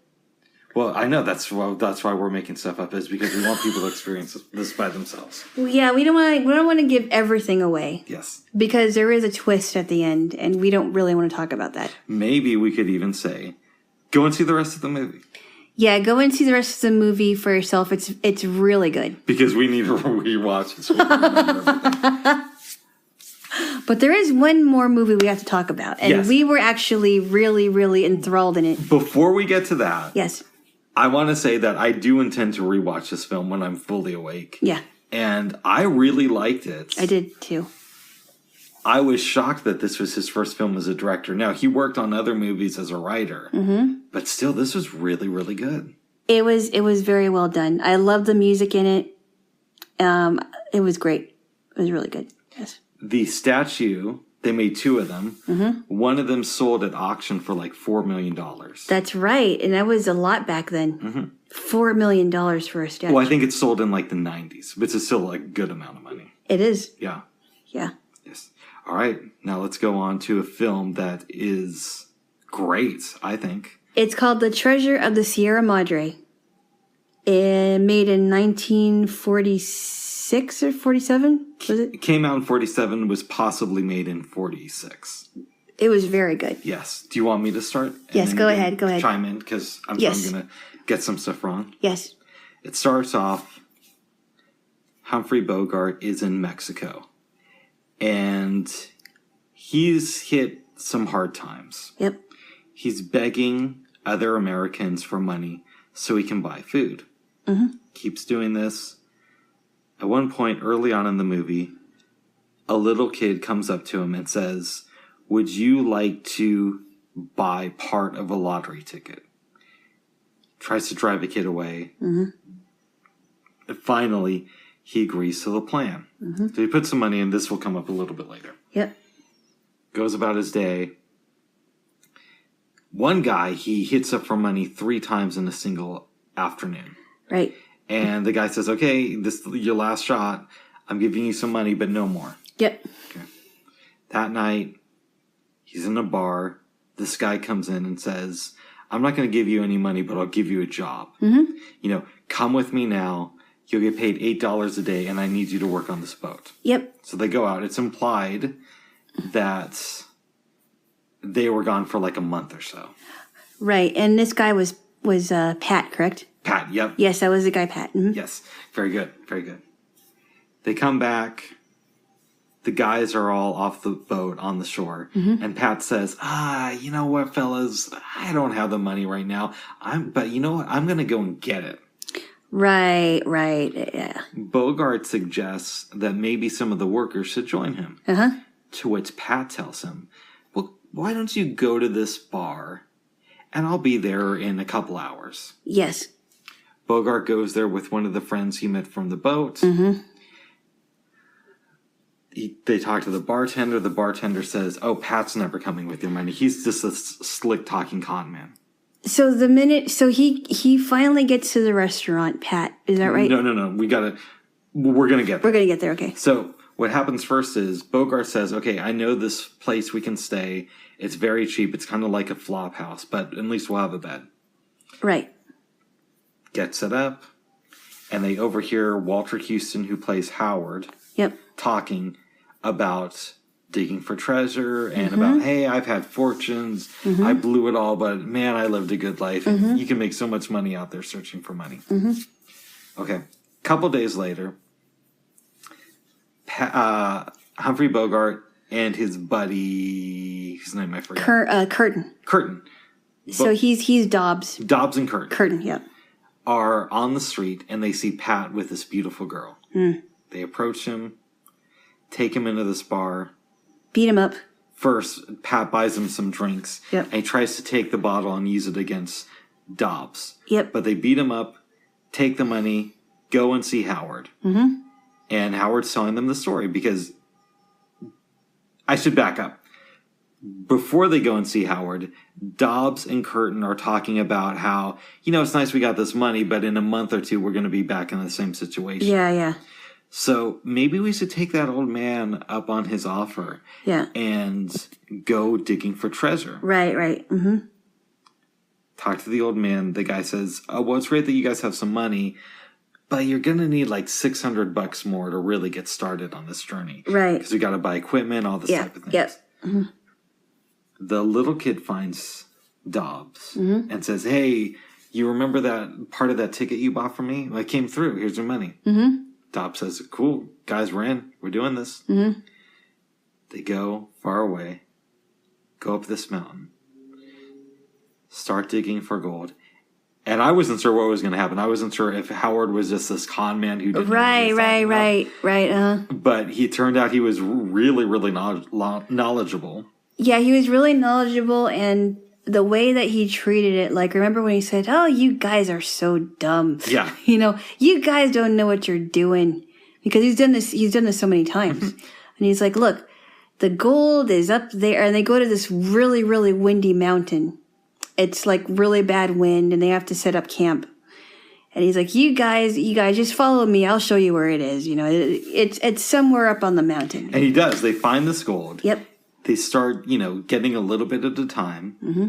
Well, I know that's why we're making stuff up, is because we want people to experience this by themselves. Well, yeah, we don't want to give everything away. Yes. Because there is a twist at the end, and we don't really want to talk about that. Maybe we could even say, go and see the rest of the movie. Yeah, go and see the rest of the movie for yourself. It's really good. Because we need to rewatch it so we can remember everything. But there is one more movie we have to talk about. And we were actually really, really enthralled in it. Before we get to that, yes, I want to say that I do intend to rewatch this film when I'm fully awake. Yeah. And I really liked it. I did too. I was shocked that this was his first film as a director. Now, he worked on other movies as a writer, but still, this was really, really good. It was very well done. I love the music in it. It was great. It was really good. Yes. The statue, they made two of them. Mm-hmm. One of them sold at auction for like $4 million. That's right. And that was a lot back then. Mm-hmm. $4 million for a statue. Well, I think it sold in like the 90s, but it's still a good amount of money. It is. Yeah. Yeah. Yes. All right. Now let's go on to a film that is great, I think. It's called The Treasure of the Sierra Madre. It made in 1946 or 47, was it? It came out in 47, was possibly made in 46. It was very good. Yes. Do you want me to start? Yes, go ahead. Chime in, because I'm going to get some stuff wrong. Yes. It starts off, Humphrey Bogart is in Mexico. And he's hit some hard times. Yep. He's begging other Americans for money so he can buy food. Mm-hmm. Keeps doing this. At one point early on in the movie, a little kid comes up to him and says, "Would you like to buy part of a lottery ticket?" Tries to drive the kid away. Mm-hmm. And finally, he agrees to the plan. Mm-hmm. So he puts some money in. This will come up a little bit later. Yep. Goes about his day. One guy, he hits up for money 3 times in a single afternoon. Right. And the guy says, "Okay, this is your last shot. I'm giving you some money, but no more." Yep. Okay. That night, he's in a bar. This guy comes in and says, "I'm not going to give you any money, but I'll give you a job. Mm-hmm. Come with me now. You'll get paid $8 a day, and I need you to work on this boat." Yep. So they go out. It's implied that they were gone for like a month or so. Right. And this guy was Pat, correct? Pat, yep. Yes, that was the guy, Pat. Mm-hmm. Yes. Very good. Very good. They come back. The guys are all off the boat on the shore. Mm-hmm. And Pat says, "You know what, fellas? I don't have the money right now. But you know what? I'm going to go and get it." Right. Yeah. Bogart suggests that maybe some of the workers should join him. Uh-huh. To which Pat tells him, "Well, why don't you go to this bar and I'll be there in a couple hours." Yes. Bogart goes there with one of the friends he met from the boat. Mm-hmm. They talk to the bartender. The bartender says, "Oh, Pat's never coming with your money. He's just a slick talking con man." So he finally gets to the restaurant, Pat. Is that right? No. We're going to get there. We're going to get there, okay. So what happens first is Bogart says, "Okay, I know this place we can stay. It's very cheap. It's kind of like a flop house, but at least we'll have a bed." Right. Get set up, and they overhear Walter Houston, who plays Howard, talking about digging for treasure and about, "Hey, I've had fortunes. Mm-hmm. I blew it all, but man, I lived a good life. And you can make so much money out there searching for money." Mm-hmm. Okay. Couple days later, Humphrey Bogart and his buddy, his name I forgot. Curtin. So he's Dobbs. Dobbs and Curtin. Curtin, yeah. Are on the street and they see Pat with this beautiful girl. Mm. They approach him, take him into this bar. Beat him up. First, Pat buys him some drinks. Yep. And he tries to take the bottle and use it against Dobbs. Yep. But they beat him up, take the money, go and see Howard. Mm-hmm. And Howard's telling them the story because I should back up. Before they go and see Howard, Dobbs and Curtin are talking about how, it's nice we got this money, but in a month or two, we're going to be back in the same situation. Yeah. So maybe we should take that old man up on his offer. Yeah. And go digging for treasure. Right. Mm-hmm. Talk to the old man. The guy says, "Oh, well, it's great that you guys have some money, but you're going to need like $600 more to really get started on this journey." Right. Because we got to buy equipment, all this type of things. Yep. Mm-hmm. The little kid finds Dobbs and says, "Hey, you remember that part of that ticket you bought from me? Well, I came through. Here's your money." Mm-hmm. Dobbs says, "Cool. Guys, we're in. We're doing this." Mm-hmm. They go far away, go up this mountain, start digging for gold. And I wasn't sure what was going to happen. I wasn't sure if Howard was just this con man who didn't know what he was talking about. Right. But he turned out he was really, really knowledgeable. Yeah, he was really knowledgeable, and the way that he treated it, like, remember when he said, "Oh, you guys are so dumb." Yeah. You guys don't know what you're doing. Because he's done this so many times. And he's like, "Look, the gold is up there," and they go to this really, really windy mountain. It's like really bad wind, and they have to set up camp. And he's like, you guys, just follow me. I'll show you where it is. It's somewhere up on the mountain. And he does. They find this gold. Yep. They start, getting a little bit at a time. Mm-hmm.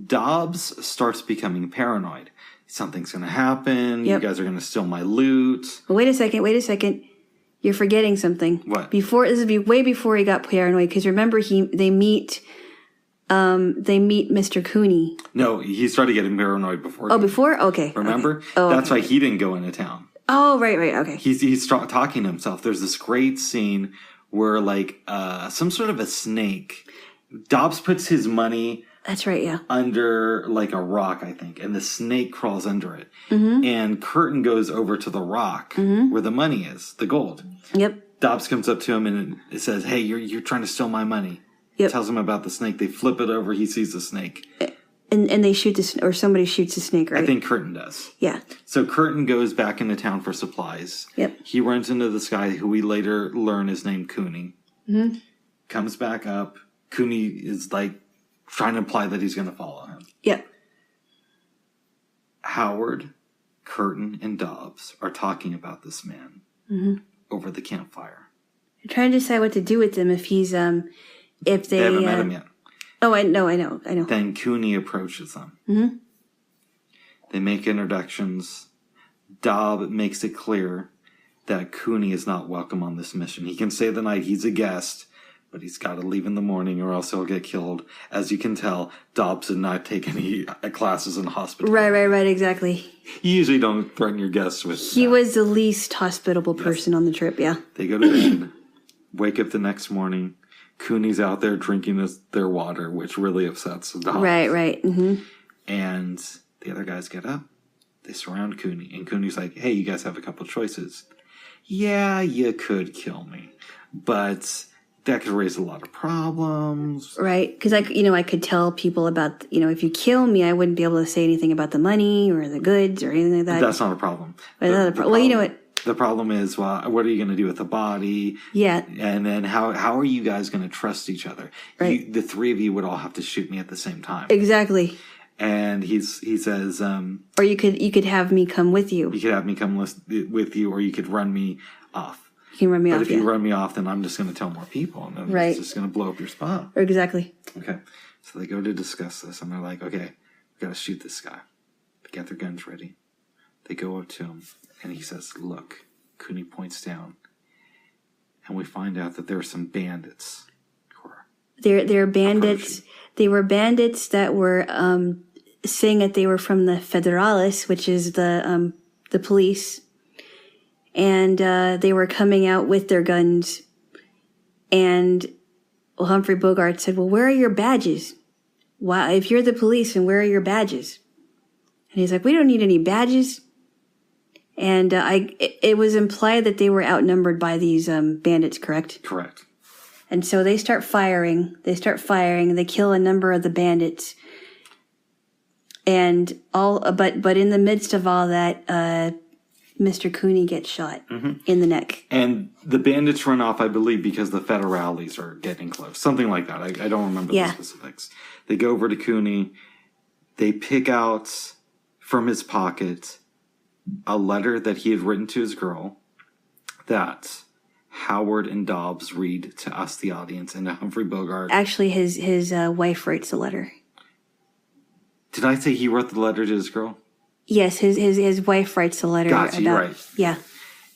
Dobbs starts becoming paranoid. Something's going to happen. Yep. You guys are going to steal my loot. Well, wait a second. You're forgetting something. What? This is way before he got paranoid. Because remember, they meet they meet Mr. Cooney. No, he started getting paranoid before. Oh, before? Okay. Remember? Okay. Oh, that's why he didn't go into town. Oh, right, okay. He's talking to himself. There's this great scene where, like, some sort of a snake. Dobbs puts his money... That's right, yeah. Under, like, a rock, I think. And the snake crawls under it. Mm-hmm. And Curtin goes over to the rock where the money is, the gold. Yep. Dobbs comes up to him and it says, hey, you're trying to steal my money. Yep. Tells him about the snake. They flip it over. He sees the snake. And they shoot or somebody shoots the snake, right? I think Curtin does. Yeah. So Curtin goes back into town for supplies. Yep. He runs into this guy who we later learn is named Cooney. Mm-hmm. Comes back up. Cooney is like trying to imply that he's going to follow him. Yep. Howard, Curtin, and Dobbs are talking about this man over the campfire. They're trying to decide what to do with him if he's if they haven't met him yet. Oh, I know. Then Cooney approaches them. Mm-hmm. They make introductions. Dobb makes it clear that Cooney is not welcome on this mission. He can stay the night. He's a guest, but he's got to leave in the morning or else he'll get killed. As you can tell, Dobbs did not take any classes in the hospital. Right, exactly. You usually don't threaten your guests with He was the least hospitable person on the trip, yeah. They go to bed, wake up the next morning. Cooney's out there drinking their water, which really upsets Dobbs. Right. Mm-hmm. And the other guys get up. They surround Cooney. And Cooney's like, hey, you guys have a couple choices. Yeah, you could kill me. But that could raise a lot of problems. Right. Because, I could tell people about, if you kill me, I wouldn't be able to say anything about the money or the goods or anything like that. That's not a problem. Well, you know what? The problem is, well, what are you going to do with the body? Yeah. And then how are you guys going to trust each other? Right. The three of you would all have to shoot me at the same time. Exactly. And he says... or you could have me come with you. You could have me come with you, or you could run me off. You can run me off, But if you run me off, then I'm just going to tell more people. And then it's just going to blow up your spot. Exactly. Okay. So they go to discuss this, and they're like, okay, we got to shoot this guy. They get their guns ready. They go up to him, and he says, look. Cooney points down, and we find out that there are some bandits. They're bandits. They were bandits that were saying that they were from the Federales, which is the police, and they were coming out with their guns. And Humphrey Bogart said, "Well, where are your badges? Why, if you're the police, and where are your badges?" And he's like, "We don't need any badges." And it was implied that they were outnumbered by these bandits, correct? Correct. And so they start firing. They kill a number of the bandits. And but in the midst of all that, Mr. Cooney gets shot in the neck. And the bandits run off, I believe, because the Federales are getting close. Something like that. I don't remember the specifics. They go over to Cooney. They pick out from his pocket a letter that he had written to his girl that Howard and Dobbs read to us, the audience, and to Humphrey Bogart. Actually, his wife writes the letter. Did I say he wrote the letter to his girl? Yes, his wife writes the letter. Gotcha, you're right. Yeah.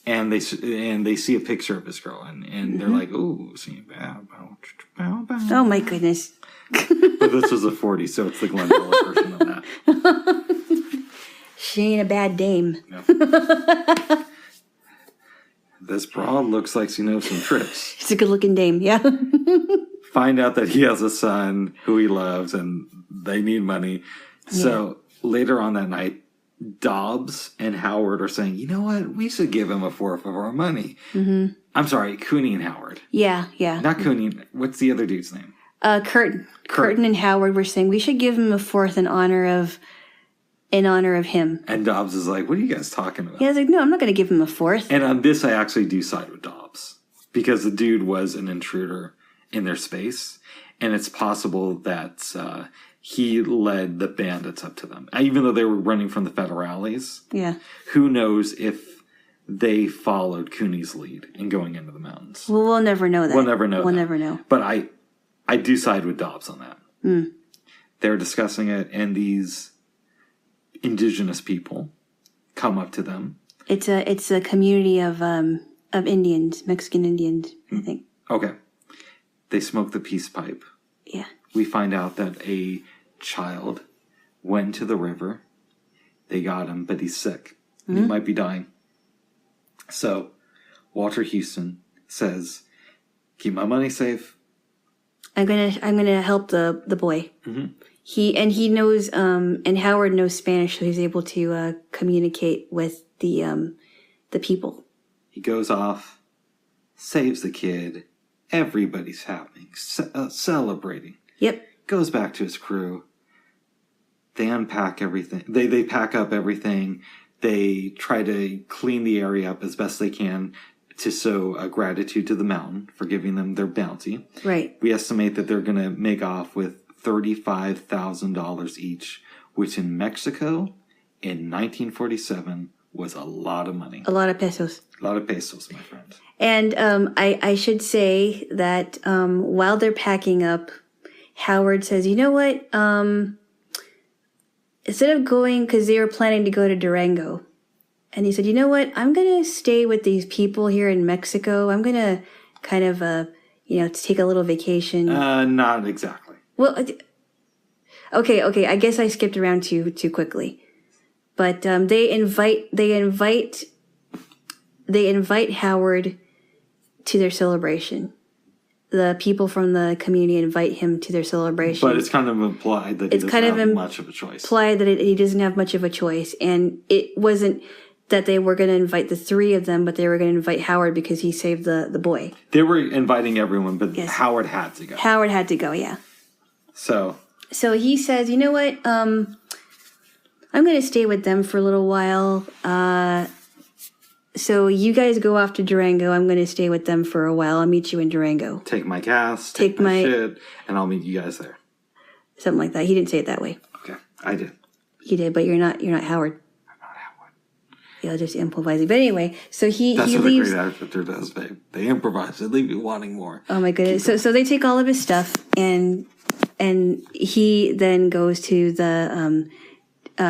And they see a picture of his girl, and they're like, "Ooh, see, bow, bow, bow, bow." Oh my goodness! But this was a 40, so it's the Glenn Miller version of that. She ain't a bad dame. No. This broad looks like she knows some tricks. She's a good-looking dame, yeah. Find out that he has a son who he loves, and they need money. So later on that night, Dobbs and Howard are saying, you know what? We should give him a fourth of our money. Mm-hmm. I'm sorry, Cooney and Howard. Yeah. Not Cooney. What's the other dude's name? Curtin and Howard were saying we should give him a fourth in honor of him. And Dobbs is like, what are you guys talking about? Yeah, I was like, no, I'm not going to give him a fourth. And on this, I actually do side with Dobbs. Because the dude was an intruder in their space. And it's possible that he led the bandits up to them. Even though they were running from the Federales. Yeah. Who knows if they followed Cooney's lead in going into the mountains. Well, we'll never know that. We'll never know. But I do side with Dobbs on that. Mm. They're discussing it, and these indigenous people come up to them. It's a community of Indians, Mexican Indians, I think. Okay. They smoke the peace pipe. Yeah. we find out that a child went to the river. They got him, but he's sick. Mm-hmm. He might be dying. So Walter Houston says, keep my money safe. I'm gonna help the boy. Mm-hmm. He knows and Howard knows Spanish, so he's able to communicate with the people. He goes off, saves the kid. Everybody's happy, celebrating. Yep. Goes back to his crew. They unpack everything. They pack up everything. They try to clean the area up as best they can to show gratitude to the mountain for giving them their bounty. Right. We estimate that they're going to make off with $35,000 each, which in Mexico in 1947 was a lot of money. A lot of pesos. A lot of pesos, my friend. And I should say that while they're packing up, Howard says, you know what? Instead of going, because they were planning to go to Durango, and he said, you know what? I'm going to stay with these people here in Mexico. I'm going to kind of, take a little vacation. Not exactly. Well, okay. I guess I skipped around too quickly. But they invite Howard to their celebration. The people from the community invite him to their celebration. But it's kind of implied that he doesn't have much of a choice. Implied that he doesn't have much of a choice. And it wasn't that they were going to invite the three of them, but they were going to invite Howard because he saved the boy. They were inviting everyone, but yes. Howard had to go. Howard had to go, yeah. So he says, you know what? I'm going to stay with them for a little while. So you guys go off to Durango. I'm going to stay with them for a while. I'll meet you in Durango. Take my cast, take my shit, and I'll meet you guys there. Something like that. He didn't say it that way. Okay, I did. You did, but you're not Howard. I'm not Howard. Yeah, just improvising. But anyway, so That's he what leaves. a great actor does, babe. They improvise. They leave you wanting more. Oh my goodness! So they take all of his stuff, and he then goes to the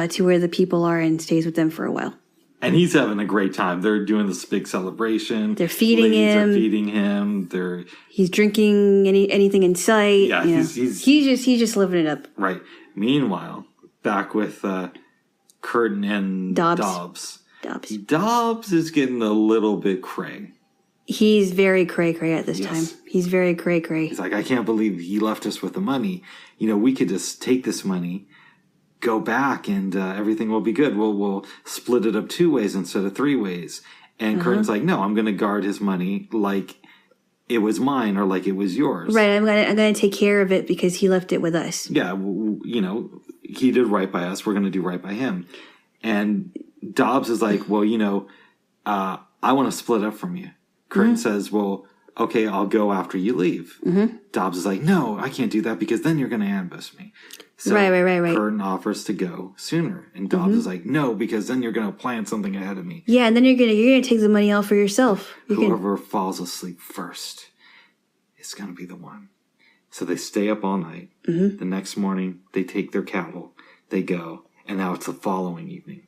to where the people are and stays with them for a while. And he's having a great time. They're doing this big celebration. They're feeding him. They're feeding him. He's drinking anything in sight. Yeah, he's just living it up. Right. Meanwhile, back with Curtin and Dobbs. Dobbs is getting a little bit cray. He's very cray-cray at this time. He's very cray-cray. He's like, I can't believe he left us with the money. We could just take this money, go back, and everything will be good. We'll split it up 2 ways instead of 3 ways. And Curtin's like, no, I'm going to guard his money like it was mine or like it was yours. Right, I'm gonna take care of it because he left it with us. Yeah, he did right by us. We're going to do right by him. And Dobbs is like, well, I want to split up from you. Curtin says, well, okay, I'll go after you leave. Mm-hmm. Dobbs is like, no, I can't do that because then you're going to ambush me. So right. Curtin offers to go sooner. And Dobbs is like, no, because then you're going to plan something ahead of me. Yeah, and then you're gonna take the money all for yourself. Whoever falls asleep first is going to be the one. So they stay up all night. Mm-hmm. The next morning, they take their cattle. They go. And now it's the following evening.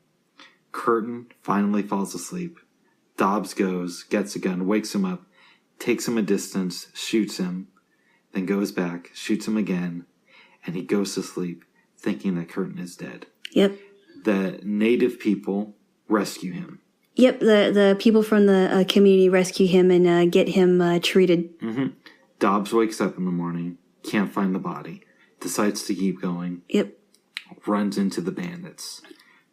Curtin finally falls asleep. Dobbs goes, gets a gun, wakes him up, takes him a distance, shoots him, then goes back, shoots him again, and he goes to sleep thinking that Curtin is dead. Yep. The native people rescue him. Yep, the people from the community rescue him and get him treated. Mm-hmm. Dobbs wakes up in the morning, can't find the body, decides to keep going. Yep. Runs into the bandits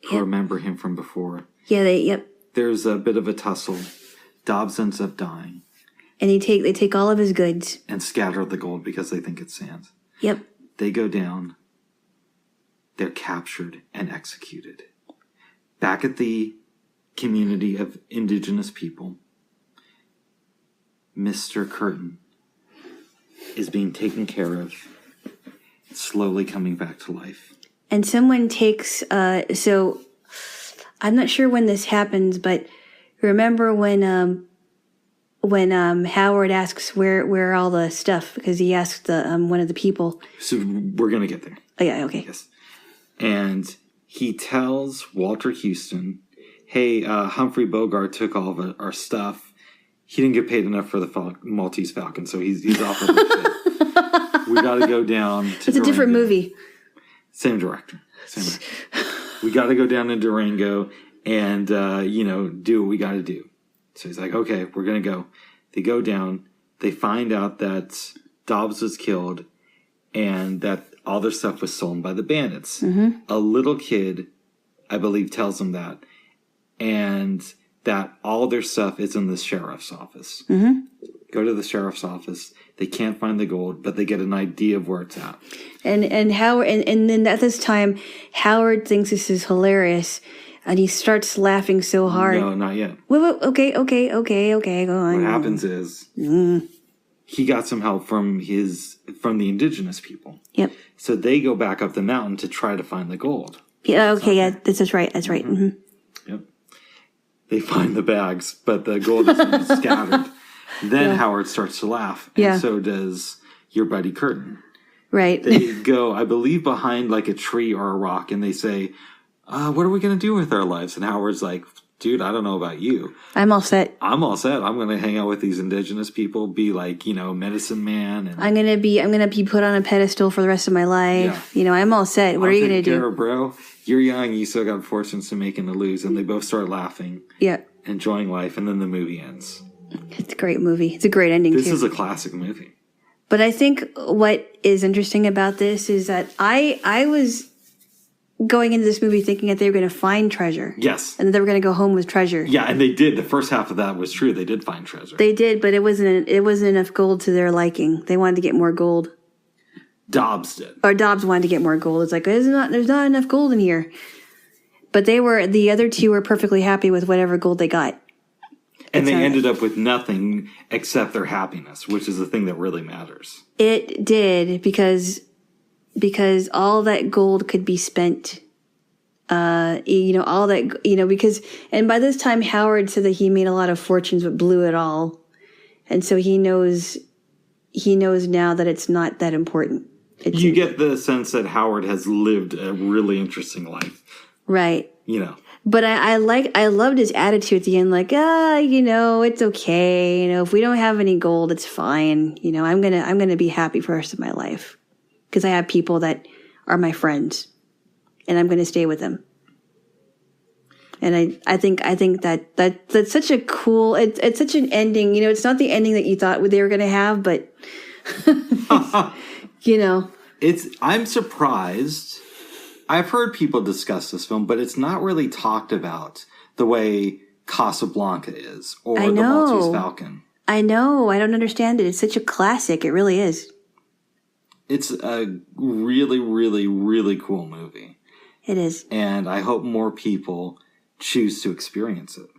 who remember him from before. Yeah, There's a bit of a tussle. Dobbs ends up dying. And they take all of his goods. And scatter the gold because they think it's sand. Yep. They go down. They're captured and executed. Back at the community of indigenous people, Mr. Curtin is being taken care of, slowly coming back to life. And someone takes, so I'm not sure when this happens, but remember when Howard asks where all the stuff, because he asked one of the people. So we're going to get there. Oh, yeah, okay. Yes. And he tells Walter Houston, hey, Humphrey Bogart took all of our stuff. He didn't get paid enough for the Maltese Falcon, so he's off of the ship. We got to go down to It's a different movie. Same director. We got to go down to Durango and, do what we got to do. So he's like, okay, we're going to go. They go down. They find out that Dobbs was killed and that all their stuff was stolen by the bandits. Mm-hmm. A little kid, I believe, tells them that. And that all their stuff is in the sheriff's office. Mm-hmm. Go to the sheriff's office. They can't find the gold, but they get an idea of where it's at. And Howard, and then at this time, Howard thinks this is hilarious, and he starts laughing so hard. No, not yet. Wait, okay, go on. What happens is he got some help from the indigenous people. Yep. So they go back up the mountain to try to find the gold. Yeah. Okay. Yeah. That's right. That's right. Mm-hmm. Yep. They find the bags, but the gold is scattered. Then Howard starts to laugh, and so does your buddy Curtin. Right. They go, I believe, behind like a tree or a rock, and they say, what are we going to do with our lives? And Howard's like, dude, I don't know about you. I'm all set. I'm going to hang out with these indigenous people, be like, medicine man. And I'm going to be put on a pedestal for the rest of my life. Yeah. I'm all set. What are you going to do? Bro, you're young. You still got fortunes to make and to lose. And they both start laughing. Yeah. Enjoying life. And then the movie ends. It's a great movie. It's a great ending, This is a classic movie. But I think what is interesting about this is that I was going into this movie thinking that they were going to find treasure. Yes. And that they were going to go home with treasure. Yeah, and they did. The first half of that was true. They did find treasure. They did, but it wasn't enough gold to their liking. They wanted to get more gold. Dobbs did. Or Dobbs wanted to get more gold. It's like, there's not enough gold in here. But the other two were perfectly happy with whatever gold they got. And they ended up with nothing except their happiness, which is the thing that really matters. It did, because all that gold could be spent, all that, because, and by this time Howard said that he made a lot of fortunes but blew it all. And so he knows now that it's not that important. You get the sense that Howard has lived a really interesting life. Right. But I loved his attitude at the end, like, it's okay. If we don't have any gold, it's fine. I'm gonna be happy for the rest of my life because I have people that are my friends, and I'm gonna stay with them. And I think that's such a cool. It's such an ending. It's not the ending that you thought they were gonna have, but I'm surprised. I've heard people discuss this film, but it's not really talked about the way Casablanca is or the Maltese Falcon. I know. I don't understand it. It's such a classic. It really is. It's a really, really, really cool movie. It is. And I hope more people choose to experience it.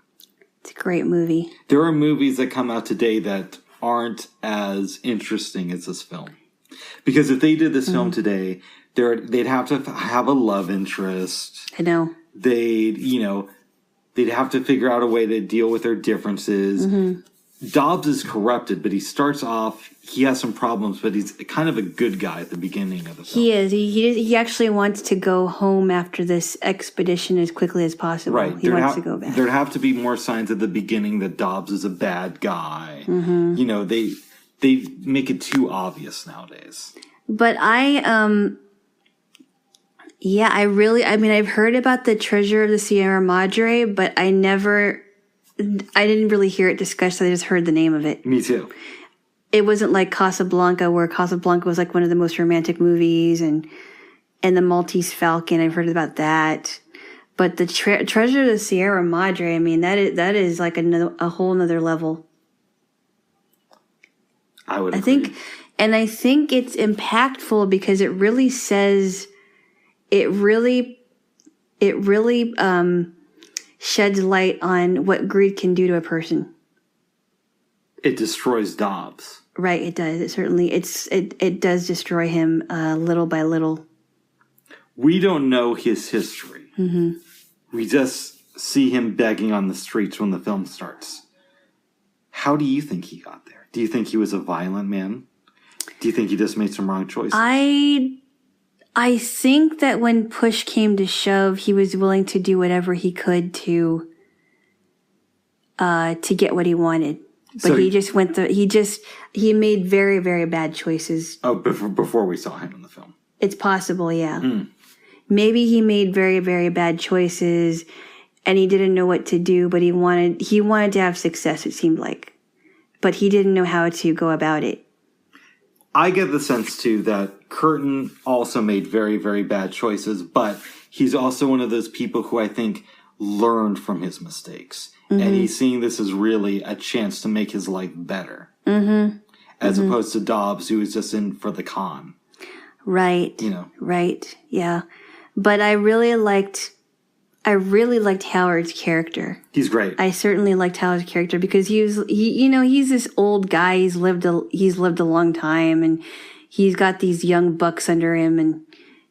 It's a great movie. There are movies that come out today that aren't as interesting as this film. Because if they did this film today, they'd have to have a love interest. I know. They'd have to figure out a way to deal with their differences. Mm-hmm. Dobbs is corrupted, but he starts off, he has some problems, but he's kind of a good guy at the beginning of the film. He is. He actually wants to go home after this expedition as quickly as possible. Right. He wants to go back. There'd have to be more signs at the beginning that Dobbs is a bad guy. Mm-hmm. They make it too obvious nowadays. But I've heard about the treasure of the Sierra Madre, but I didn't really hear it discussed. I just heard the name of it. Me too. It wasn't like Casablanca, where Casablanca was like one of the most romantic movies, and the Maltese Falcon. I've heard about that. But the treasure of the Sierra Madre, that is like a whole nother level. I would agree. I think it's impactful because it really says, it really sheds light on what greed can do to a person. It destroys Dobbs. Right, it does. It does destroy him little by little. We don't know his history. Mm-hmm. We just see him begging on the streets when the film starts. How do you think he got there? Do you think he was a violent man? Do you think he just made some wrong choices? I think that when push came to shove, he was willing to do whatever he could to get what he wanted. But he made very, very bad choices. Oh, before we saw him in the film. It's possible, yeah. Maybe he made very, very bad choices and he didn't know what to do, but he wanted to have success, it seemed like. But he didn't know how to go about it. I get the sense, too, that Curtin also made very, very bad choices, but he's also one of those people who I think learned from his mistakes. And he's seeing this as really a chance to make his life better. As opposed to Dobbs, who was just in for the con. Right. Right. Yeah. But I really liked Howard's character. He's great. I certainly liked Howard's character because he's this old guy. He's lived a long time, and he's got these young bucks under him, and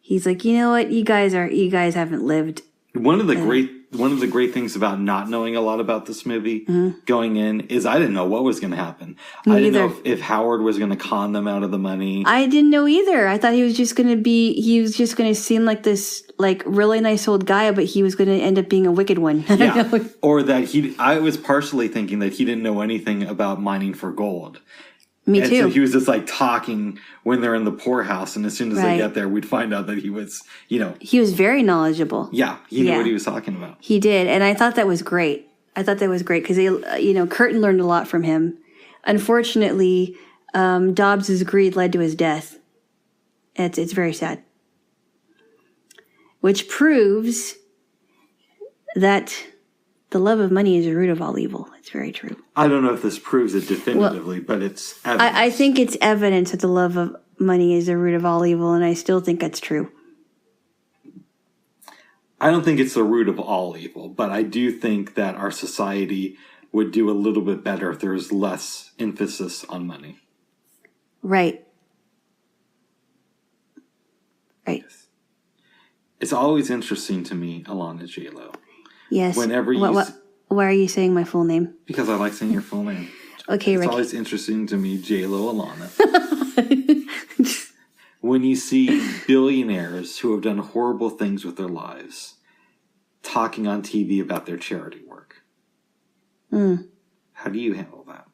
he's like, you know what, you guys haven't lived. One of the great things about not knowing a lot about this movie going in is I didn't know what was going to happen. I didn't know if Howard was going to con them out of the money. I didn't know either. I thought he was just going to seem like this like really nice old guy, but he was going to end up being a wicked one. Yeah. Or that I was partially thinking that he didn't know anything about mining for gold. Me too. So he was just like talking when they're in the poorhouse, and as soon as they get there, we'd find out that he was, he was very knowledgeable. Yeah, he knew what he was talking about. He did, and I thought that was great. Because Curtin learned a lot from him. Unfortunately, Dobbs's greed led to his death. It's very sad, which proves that the love of money is the root of all evil. It's very true. I don't know if this proves it definitively, but it's evidence. I think it's evidence that the love of money is the root of all evil, and I still think that's true. I don't think it's the root of all evil, but I do think that our society would do a little bit better if there was less emphasis on money. Right. Right. Yes. It's always interesting to me, Alana Jaylo. Yes. Whenever why are you saying my full name? Because I like saying your full name. Okay, Ricky. It's always interesting to me, Jaylo Alana. When you see billionaires who have done horrible things with their lives talking on TV about their charity work. How do you handle that?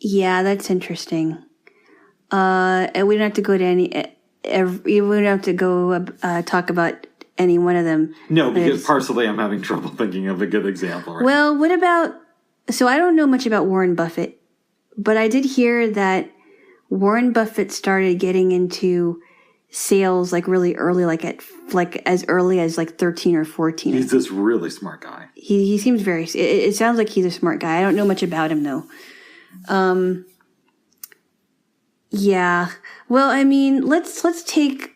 Yeah, that's interesting. And we don't have to go to we don't have to go talk about any one of them. No, because partially I'm having trouble thinking of a good example. Right? Well, what about... So I don't know much about Warren Buffett, but I did hear that Warren Buffett started getting into sales like really early, like as early as like 13 or 14. He's this really smart guy. He seems very... It sounds like he's a smart guy. I don't know much about him, though. Yeah. Well, I mean, let's take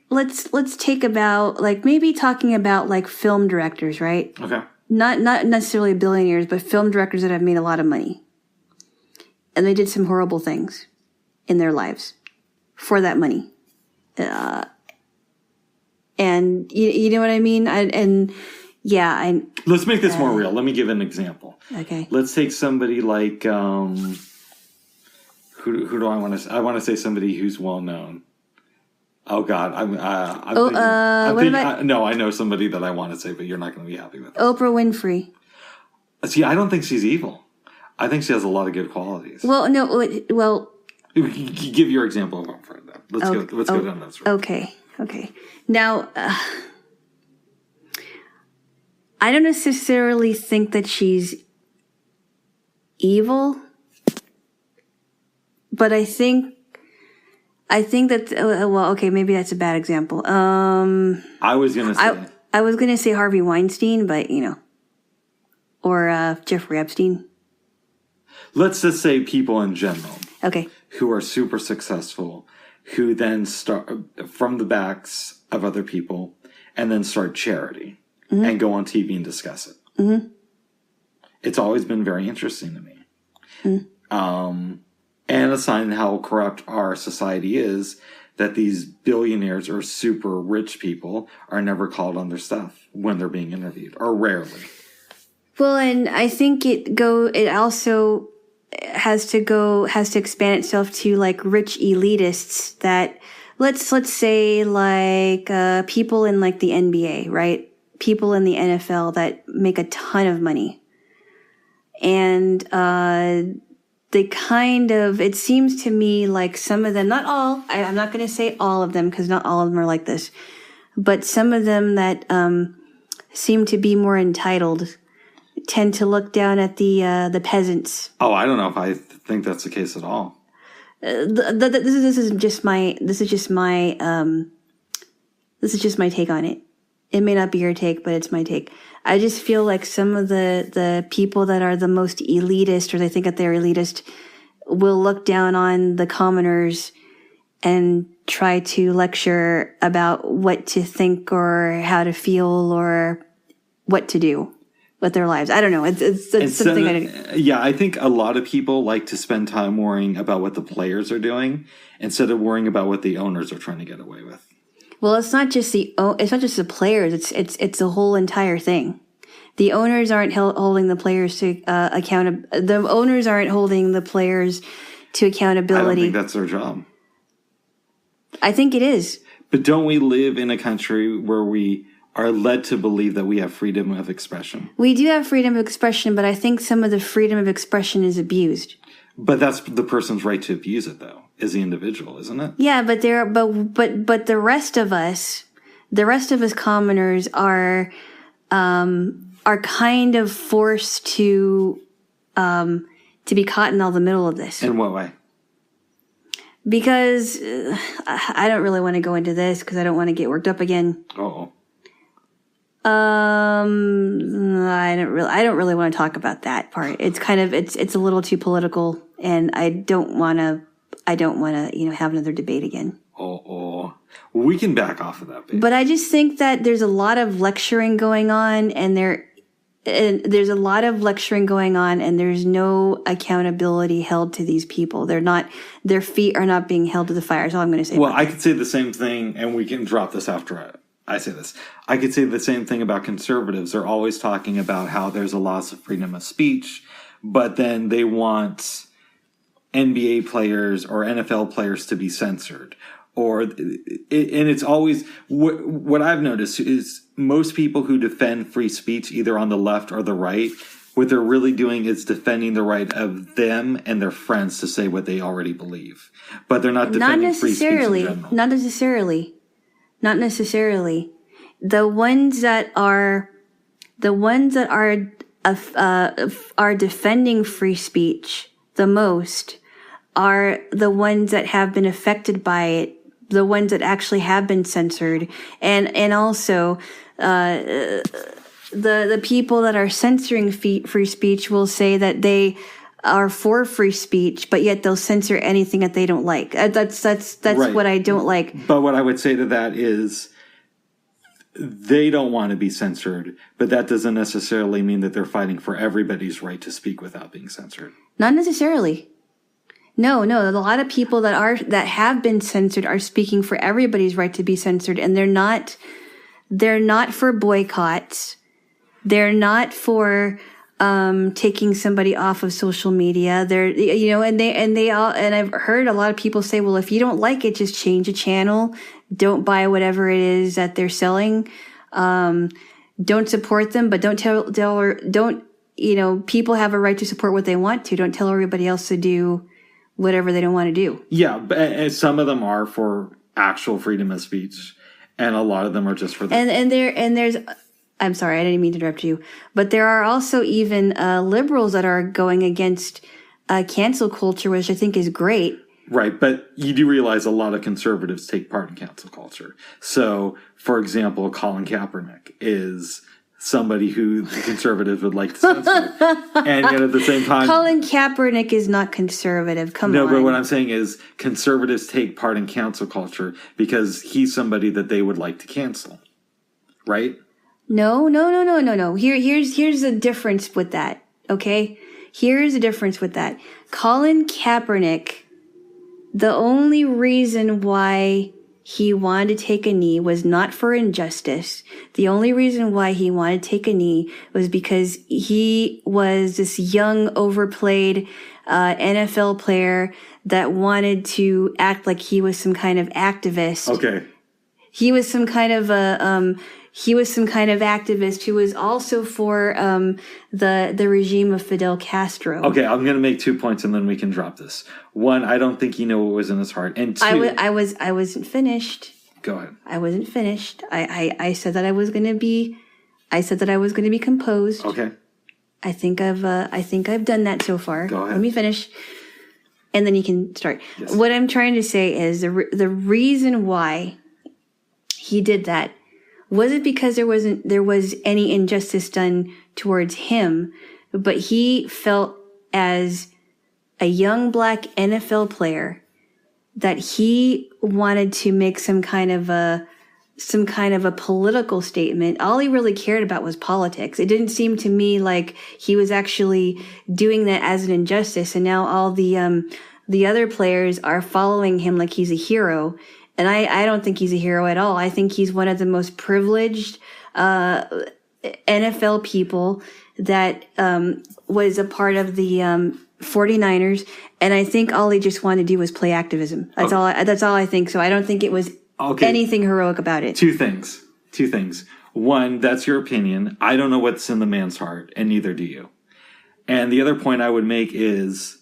about like maybe talking about like film directors, right? Okay. Not necessarily billionaires, but film directors that have made a lot of money. And they did some horrible things in their lives for that money. And you know what I mean? Let's make this more real. Let me give an example. Okay. Let's take somebody like, who do I want to say? I want to say somebody who's well known. Oh God, no, I know somebody that I want to say, but you're not going to be happy with it. Oprah Winfrey. See, I don't think she's evil. I think she has a lot of good qualities. Well, no, well. Give your example of Oprah. Let's go down that road. Okay. Now, I don't necessarily think that she's evil, but I think that maybe that's a bad example. I was gonna say Harvey Weinstein, but or Jeffrey Epstein. Let's just say people in general. Okay. Who are super successful, who then start from the backs of other people and then start charity and go on TV and discuss it. Mm-hmm. It's always been very interesting to me. And a sign how corrupt our society is that these billionaires or super rich people are never called on their stuff when they're being interviewed, or rarely. Well, and I think it also has to expand itself to like rich elitists that let's say like people in like the NBA, right? people in the NFL that make a ton of money. And it seems to me like some of them, not all, I'm not going to say all of them because not all of them are like this, but some of them that seem to be more entitled tend to look down at the peasants. Oh, I don't know if I think that's the case at all. This is just my take on it. It may not be your take, but it's my take. I just feel like some of the people that are the most elitist, or they think that they're elitist, will look down on the commoners and try to lecture about what to think or how to feel or what to do with their lives. I don't know. It's something I don't. Yeah, I think a lot of people like to spend time worrying about what the players are doing instead of worrying about what the owners are trying to get away with. Well, it's not just the players. It's the whole entire thing. The owners aren't holding the players to The owners aren't holding the players to accountability. I don't think that's their job. I think it is. But don't we live in a country where we are led to believe that we have freedom of expression? We do have freedom of expression, but I think some of the freedom of expression is abused. But that's the person's right to abuse it, though, as the individual, isn't it? Yeah, but the rest of us commoners are kind of forced to be caught in all the middle of this. In what way? Because I don't really want to go into this because I don't want to get worked up again. Oh. I don't really want to talk about that part. It's kind of it's a little too political, and I don't want to have another debate again. Oh. We can back off of that bit. But I just think that there's a lot of lecturing going on, and there's no accountability held to these people. Their feet are not being held to the fire. That's all I'm going to say. Well, I could say the same thing, and we can drop this after I say this. I could say the same thing about conservatives. They're always talking about how there's a loss of freedom of speech, but then they want NBA players or NFL players to be censored. And it's always what I've noticed is most people who defend free speech, either on the left or the right, what they're really doing is defending the right of them and their friends to say what they already believe. But they're not defending free speech in general. Not necessarily. The ones that are defending free speech the most are the ones that have been affected by it, the ones that actually have been censored, and also the people that are censoring free speech will say that they are for free speech, but yet they'll censor anything that they don't like. That's right. What I don't like. But what I would say to that is they don't want to be censored, but that doesn't necessarily mean that they're fighting for everybody's right to speak without being censored. Not necessarily. No. A lot of people that have been censored are speaking for everybody's right to be censored, and they're not for boycotts. They're not for taking somebody off of social media. And I've heard a lot of people say, well, if you don't like it, just change a channel. Don't buy whatever it is that they're selling. Don't support them, but people have a right to support what they want to. Don't tell everybody else to do whatever they don't want to do. Yeah, but some of them are for actual freedom of speech, and a lot of them are just for the... And there's... I'm sorry, I didn't mean to interrupt you. But there are also even liberals that are going against cancel culture, which I think is great. Right, but you do realize a lot of conservatives take part in cancel culture. So, for example, Colin Kaepernick is somebody who the conservatives would like to censor. And yet at the same time... Colin Kaepernick is not conservative. Come on. No, but what I'm saying is conservatives take part in cancel culture because he's somebody that they would like to cancel. Right? No. Here's the difference with that, okay? Here's the difference with that. Colin Kaepernick, the only reason why he wanted to take a knee was not for injustice. The only reason why he wanted to take a knee was because he was this young, overplayed NFL player that wanted to act like he was some kind of activist. Okay. He was some kind of he was some kind of activist who was also for the regime of Fidel Castro. Okay, I'm going to make 2 points and then we can drop this. One, I don't think he knew what was in his heart. And two, I wasn't finished. Go ahead. I wasn't finished. I said that I was going to be composed. Okay. I think I've done that so far. Go ahead. Let me finish, and then you can start. Yes. What I'm trying to say is the reason why he did that wasn't because there was any injustice done towards him, but he felt as a young black NFL player that he wanted to make some kind of a political statement. All he really cared about was politics. It didn't seem to me like he was actually doing that as an injustice. And now all the other players are following him like he's a hero. And I don't think he's a hero at all. I think he's one of the most privileged NFL people that was a part of the 49ers. And I think all he just wanted to do was play activism. That's all I think. So I don't think it was anything heroic about it. Two things. One, that's your opinion. I don't know what's in the man's heart, and neither do you. And the other point I would make is,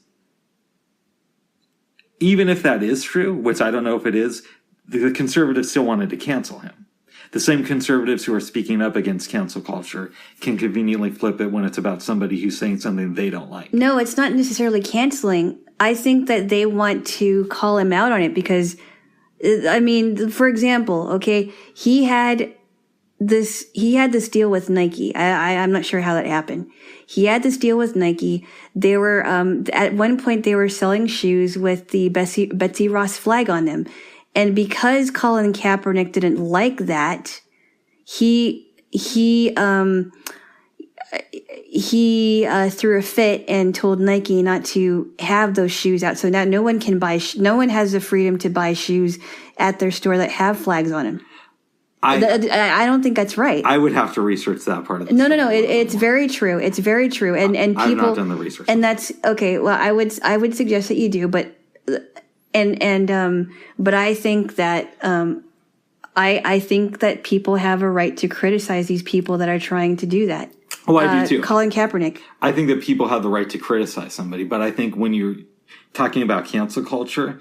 even if that is true, which I don't know if it is, the conservatives still wanted to cancel him. The same conservatives who are speaking up against cancel culture can conveniently flip it when it's about somebody who's saying something they don't like. No, it's not necessarily canceling. I think that they want to call him out on it because, I mean, for example, okay, he had this deal with Nike. I'm not sure how that happened. He had this deal with Nike. They were, at one point they were selling shoes with the Betsy Ross flag on them. And because Colin Kaepernick didn't like that, he threw a fit and told Nike not to have those shoes out. So now no one has the freedom to buy shoes at their store that have flags on them. I don't think that's right. I would have to research that part of it. No. It's very true. It's very true. And people, I've not done the research. And that's okay. Well, I would suggest that you do, but I think that, I think that people have a right to criticize these people that are trying to do that. Oh, I do too. Colin Kaepernick. I think that people have the right to criticize somebody, but I think when you're talking about cancel culture,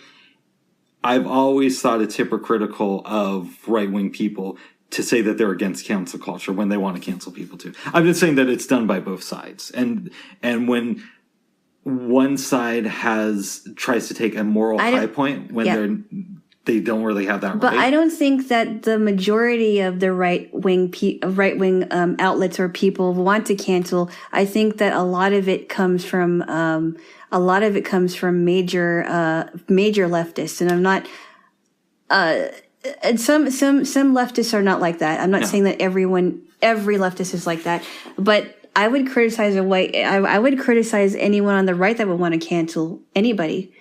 I've always thought it's hypocritical of right-wing people to say that they're against cancel culture when they want to cancel people too. I'm just saying that it's done by both sides. And when one side tries to take a moral high point when they don't really have that right. But I don't think that the majority of the right-wing outlets or people want to cancel. I think that a lot of it comes from major leftists, and I'm not. And some leftists are not like that. I'm not saying that every leftist is like that, but I would criticize I would criticize anyone on the right that would want to cancel anybody.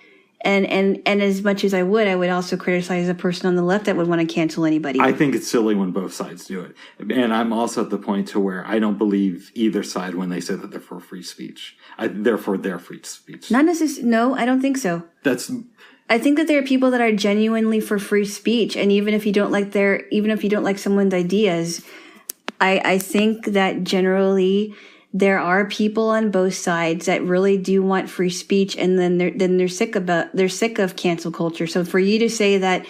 And as much as I would also criticize a person on the left that would want to cancel anybody. I think it's silly when both sides do it. And I'm also at the point to where I don't believe either side when they say that they're for free speech. They're for their free speech. Not necessarily. No, I don't think so. I think that there are people that are genuinely for free speech. And even if you don't like someone's ideas, I think that generally there are people on both sides that really do want free speech, and then they're sick of cancel culture. So for you to say that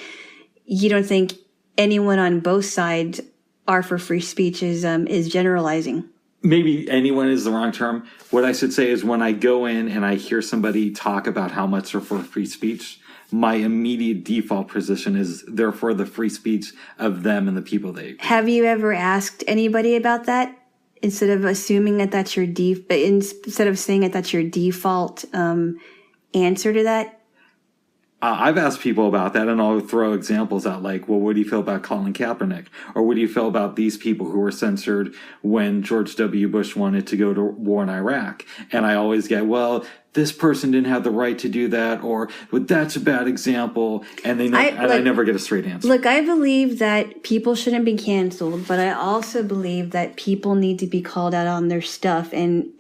you don't think anyone on both sides are for free speech is generalizing. Maybe anyone is the wrong term. What I should say is when I go in and I hear somebody talk about how much they're for free speech, my immediate default position is they're for the free speech of them and the people they agree. Have you ever asked anybody about that? Instead of assuming that that's your instead of saying that that's your default answer to that? I've asked people about that, and I'll throw examples out like, well, what do you feel about Colin Kaepernick? Or what do you feel about these people who were censored when George W. Bush wanted to go to war in Iraq? And I always get, well, this person didn't have the right to do that, or well, that's a bad example, and I never get a straight answer. Look, I believe that people shouldn't be canceled, but I also believe that people need to be called out on their stuff and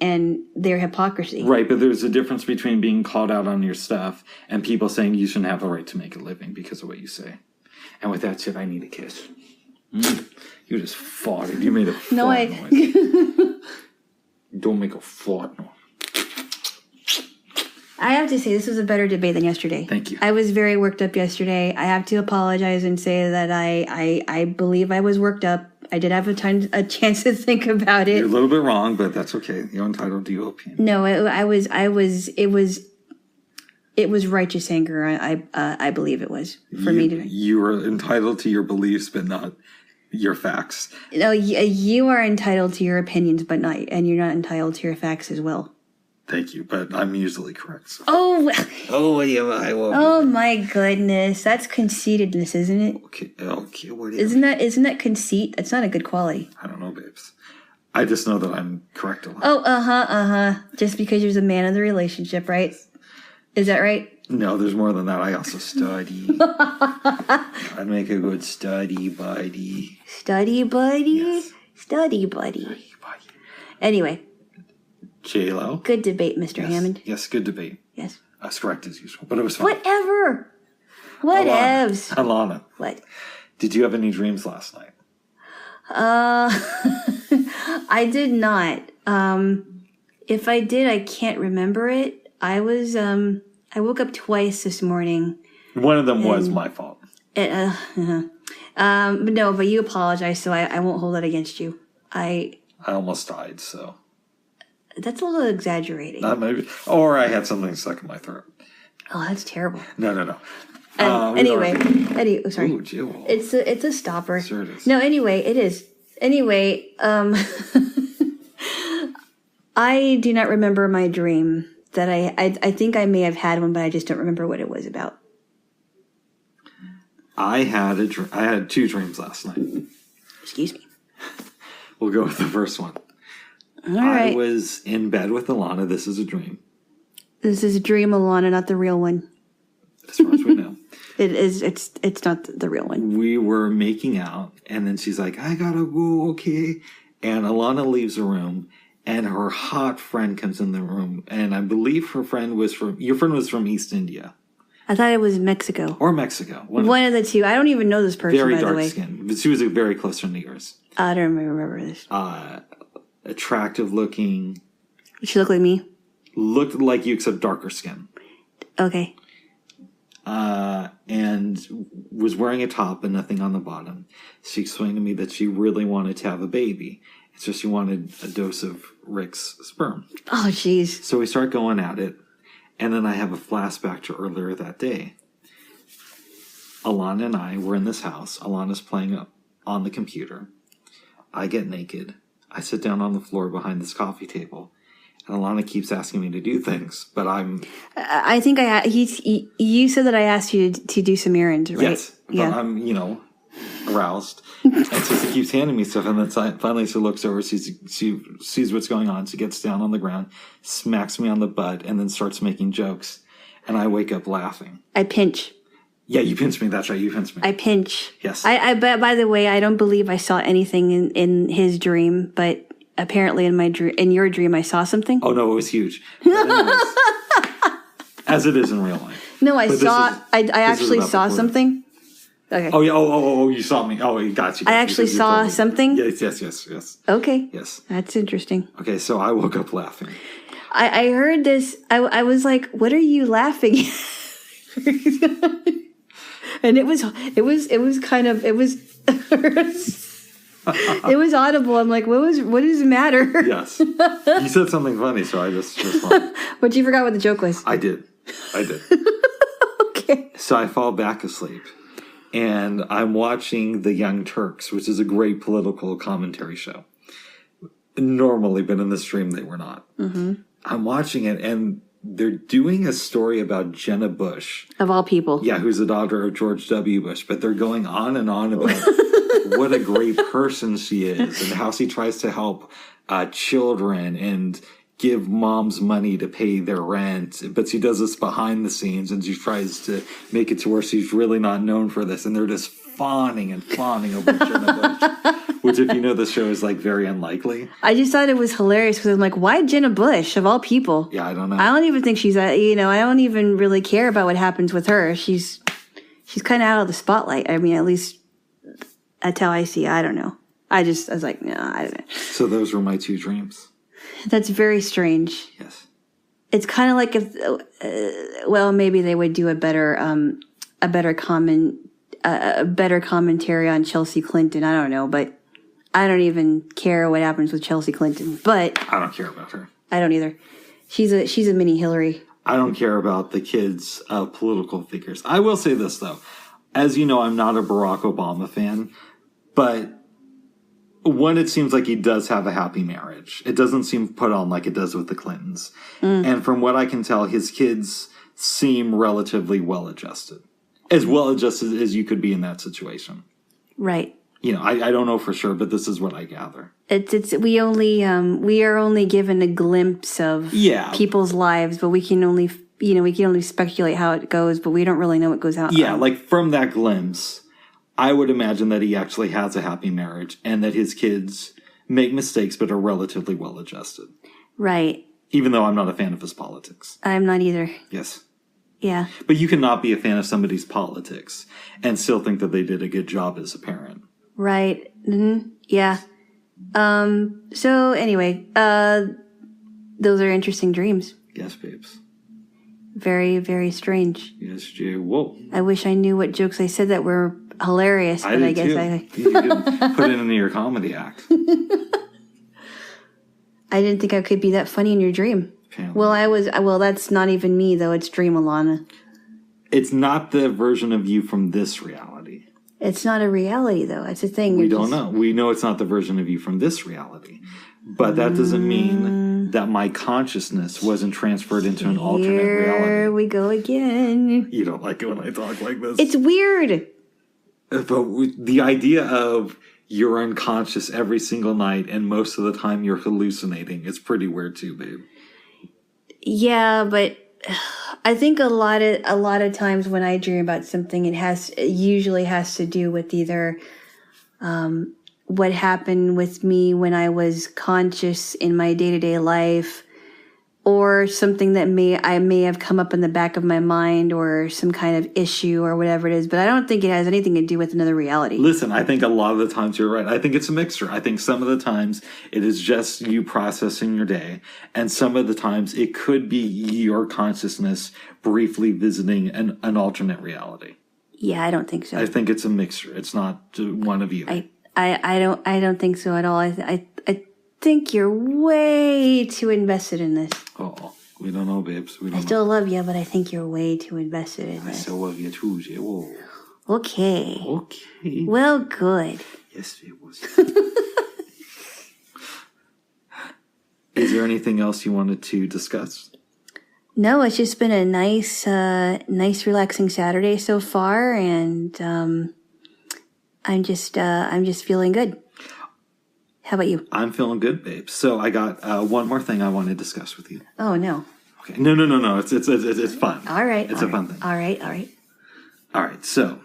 their hypocrisy. Right, but there's a difference between being called out on your stuff and people saying you shouldn't have the right to make a living because of what you say. And with that said, I need a kiss. You just farted. You made a fart No, noise. Don't make a fart noise. I have to say, this was a better debate than yesterday. Thank you. I was very worked up yesterday. I have to apologize and say that I believe I was worked up. I did have a chance to think about it. You're a little bit wrong, but that's okay. You're entitled to your opinion. No, it was righteous anger. I believe it was for me to. You are entitled to your beliefs, but not your facts. No, you are entitled to your opinions, but not, and you're not entitled to your facts as well. Thank you, but I'm usually correct. So. Oh my goodness, that's conceitedness, isn't it? Okay, whatever. Isn't that conceit? That's not a good quality. I don't know, babes. I just know that I'm correct a lot. Oh, just because you're the man of the relationship, right? Is that right? No, there's more than that. I also study. I'd make a good study buddy. Study buddy? Yes. Study buddy. Anyway. Jaylo. Good debate, Mr. Hammond. Yes, good debate. Yes. I was correct as usual, but it was fun. Whatever. Whatevs. Alana. What? Did you have any dreams last night? I did not. If I did, I can't remember it. I woke up twice this morning. One of them was my fault. But no, but you apologized, so I won't hold that against you. I almost died, so. That's a little exaggerating. Maybe. Or I had something stuck in my throat. Oh, that's terrible. No. Anyway, sorry. Ooh, Jill. It's a stopper. Sure it is. No, anyway, it is. Anyway, I do not remember my dream that I think I may have had one, but I just don't remember what it was about. I had two dreams last night. Excuse me. We'll go with the first one. All right. I was in bed with Alana. This is a dream. This is a dream, Alana, not the real one. As far as we know. It is. It's not the real one. We were making out, and then she's like, "I gotta go, okay." And Alana leaves the room, and her hot friend comes in the room, and I believe your friend was from East India. I thought it was Mexico. Or Mexico. One of the two. I don't even know this person, very by the way. dark skin. But she was very close friend of yours. I don't remember this. Attractive looking. She looked like me? Looked like you, except darker skin. Okay. And was wearing a top and nothing on the bottom. She explained to me that she really wanted to have a baby. So she wanted a dose of Rick's sperm. Oh, jeez. So we start going at it. And then I have a flashback to earlier that day. Alana and I were in this house. Alana's playing on the computer. I get naked. I sit down on the floor behind this coffee table. And Alana keeps asking me to do things, but I think you said that I asked you to do some errands, right? Yes, but yeah. I'm, aroused. And so she keeps handing me stuff, and then finally she looks over, she sees what's going on. She gets down on the ground, smacks me on the butt, and then starts making jokes. And I wake up laughing. I pinch. Yeah, you pinched me. That's right, you pinched me. I pinch. Yes. By the way, I don't believe I saw anything in his dream, but apparently in your dream, I saw something. Oh no, it was huge. Anyways, as it is in real life. No, I actually saw something. Okay. Oh yeah. Oh, you saw me. Oh, got you. I actually saw something. Yes. Okay. Yes. That's interesting. Okay, so I woke up laughing. I heard this. I was like, "What are you laughing at?" And it was audible. I'm like, what does it matter? Yes. You said something funny, so I just laughed. But you forgot what the joke was. I did. Okay. So I fall back asleep, and I'm watching The Young Turks, which is a great political commentary show. Normally, but in the stream they were not. Mm-hmm. I'm watching it, and they're doing a story about Jenna Bush. Of all people. Yeah, who's the daughter of George W. Bush. But they're going on and on about what a great person she is and how she tries to help children and give moms money to pay their rent. But she does this behind the scenes, and she tries to make it to where she's really not known for this. And they're just fawning over Jenna Bush. Which, if you know the show, is like very unlikely. I just thought it was hilarious because I'm like, why Jenna Bush of all people? Yeah, I don't know. I don't even think she's I don't even really care about what happens with her. She's kind of out of the spotlight. I mean, at least That's how I see it. I don't know. I was like, no, I don't know. So those were my 2 dreams. That's very strange. Yes. It's kind of like if, well, maybe they would do a better commentary on Chelsea Clinton. I don't know, but I don't even care what happens with Chelsea Clinton. But I don't care about her. I don't either. She's a mini Hillary. I don't care about the kids' political figures. I will say this, though. As you know, I'm not a Barack Obama fan, but one, it seems like he does have a happy marriage. It doesn't seem put on like it does with the Clintons. And from what I can tell, his kids seem relatively well-adjusted. As well-adjusted as you could be in that situation. Right. You know, I don't know for sure, but this is what I gather. We are only given a glimpse of people's lives, but we can only speculate how it goes, but we don't really know what goes out. Yeah, like from that glimpse, I would imagine that he actually has a happy marriage and that his kids make mistakes but are relatively well-adjusted. Right. Even though I'm not a fan of his politics. I'm not either. Yes. Yeah. But you cannot be a fan of somebody's politics and still think that they did a good job as a parent. Right. Mm-hmm. Yeah. So anyway, those are interesting dreams. Yes, babes. Very, very strange. Yes, Jay. Whoa. I wish I knew what jokes I said that were hilarious, but I guess you could put it into your comedy act. I didn't think I could be that funny in your dream. Apparently. Well, that's not even me, though. It's Dream Alana. It's not the version of you from this reality. It's not a reality, though. It's a thing. We don't know. We know it's not the version of you from this reality. But that doesn't mean that my consciousness wasn't transferred into an alternate reality. Here we go again. You don't like it when I talk like this. It's weird. But the idea of you're unconscious every single night and most of the time you're hallucinating is pretty weird too, babe. Yeah, but I think a lot of times when I dream about something, it usually has to do with either what happened with me when I was conscious in my day-to-day life, or something that I may have come up in the back of my mind, or some kind of issue or whatever it is. But I don't think it has anything to do with another reality. Listen, I think a lot of the times you're right. I think it's a mixture. I think some of the times it is just you processing your day. And some of the times it could be your consciousness briefly visiting an alternate reality. Yeah, I don't think so. I think it's a mixture. It's not one of you. I don't think so at all. I think you're way too invested in this. Oh, we don't know, babes. I still love you, but I think you're way too invested in this. I still love you too, Jay. Whoa. Okay. Okay. Well, good. Yes, it was. Is there anything else you wanted to discuss? No, it's just been a nice, relaxing Saturday so far, and I'm just feeling good. How about you? I'm feeling good, babe. So I got one more thing I want to discuss with you. Oh no. Okay. No. It's fun. All right. It's a fun thing. All right. So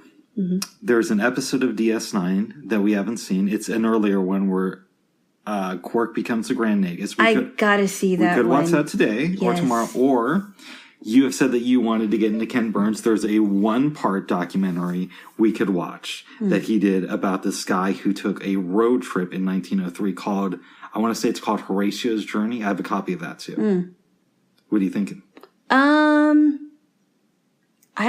there's an episode of DS9 that we haven't seen. It's an earlier one where Quark becomes a Grand Nagus. I gotta see that. We could watch that today or tomorrow, or you have said that you wanted to get into Ken Burns. There's a 1-part documentary we could watch that he did about this guy who took a road trip in 1903 called, I want to say it's called Horatio's Journey. I have a copy of that too. What are you thinking? I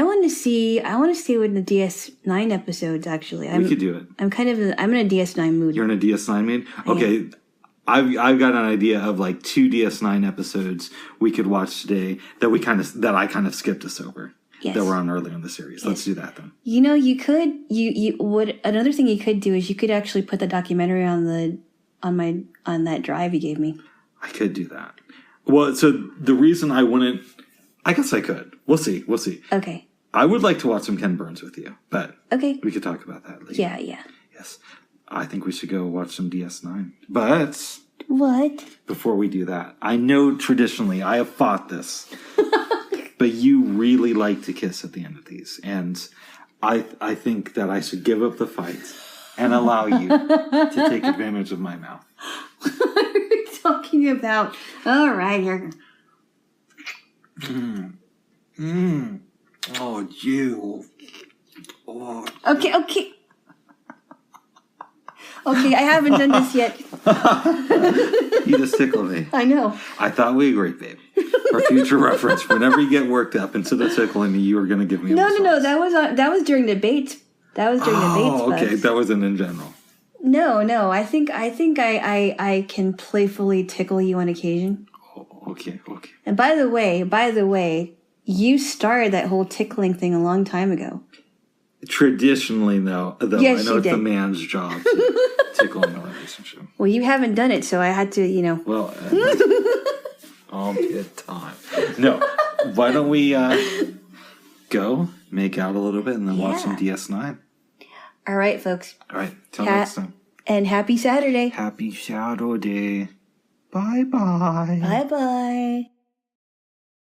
want to see when the DS9 episodes actually. We could do it. I'm in a DS9 mood. You're in a DS9 mood? Okay. I've got an idea of like 2 DS9 episodes we could watch today that I kind of skipped us over. Yes. That were on earlier in the series. Yes. Let's do that then. You know, another thing you could do is you could actually put the documentary on that drive you gave me. I could do that. Well, so the reason I wouldn't, I guess I could. We'll see. Okay. I would like to watch some Ken Burns with you, but okay, we could talk about that later. Yeah. Yes. I think we should go watch some DS9. But what? Before we do that, I know traditionally I have fought this, but you really like to kiss at the end of these, and I think that I should give up the fight and allow you to take advantage of my mouth. What are you talking about? All right, here. Oh, you. Oh. Okay. Okay, I haven't done this yet. You just tickled me. I know. I thought we agreed, babe. For future reference, whenever you get worked up into the tickling, you were going to give me a No. That was during debates. That was during debates. Oh, okay. Bugs. That wasn't in general. No. I think I can playfully tickle you on occasion. Oh, okay. And by the way, you started that whole tickling thing a long time ago. Traditionally, though, Yes, I know it's the man's job to tickle in a relationship. Well, you haven't done it, so I had to, Well, all good time. No, why don't we go make out a little bit and then watch some DS9? All right, folks. All right, till next time. And happy Saturday. Happy Saturday. Bye-bye. Bye-bye.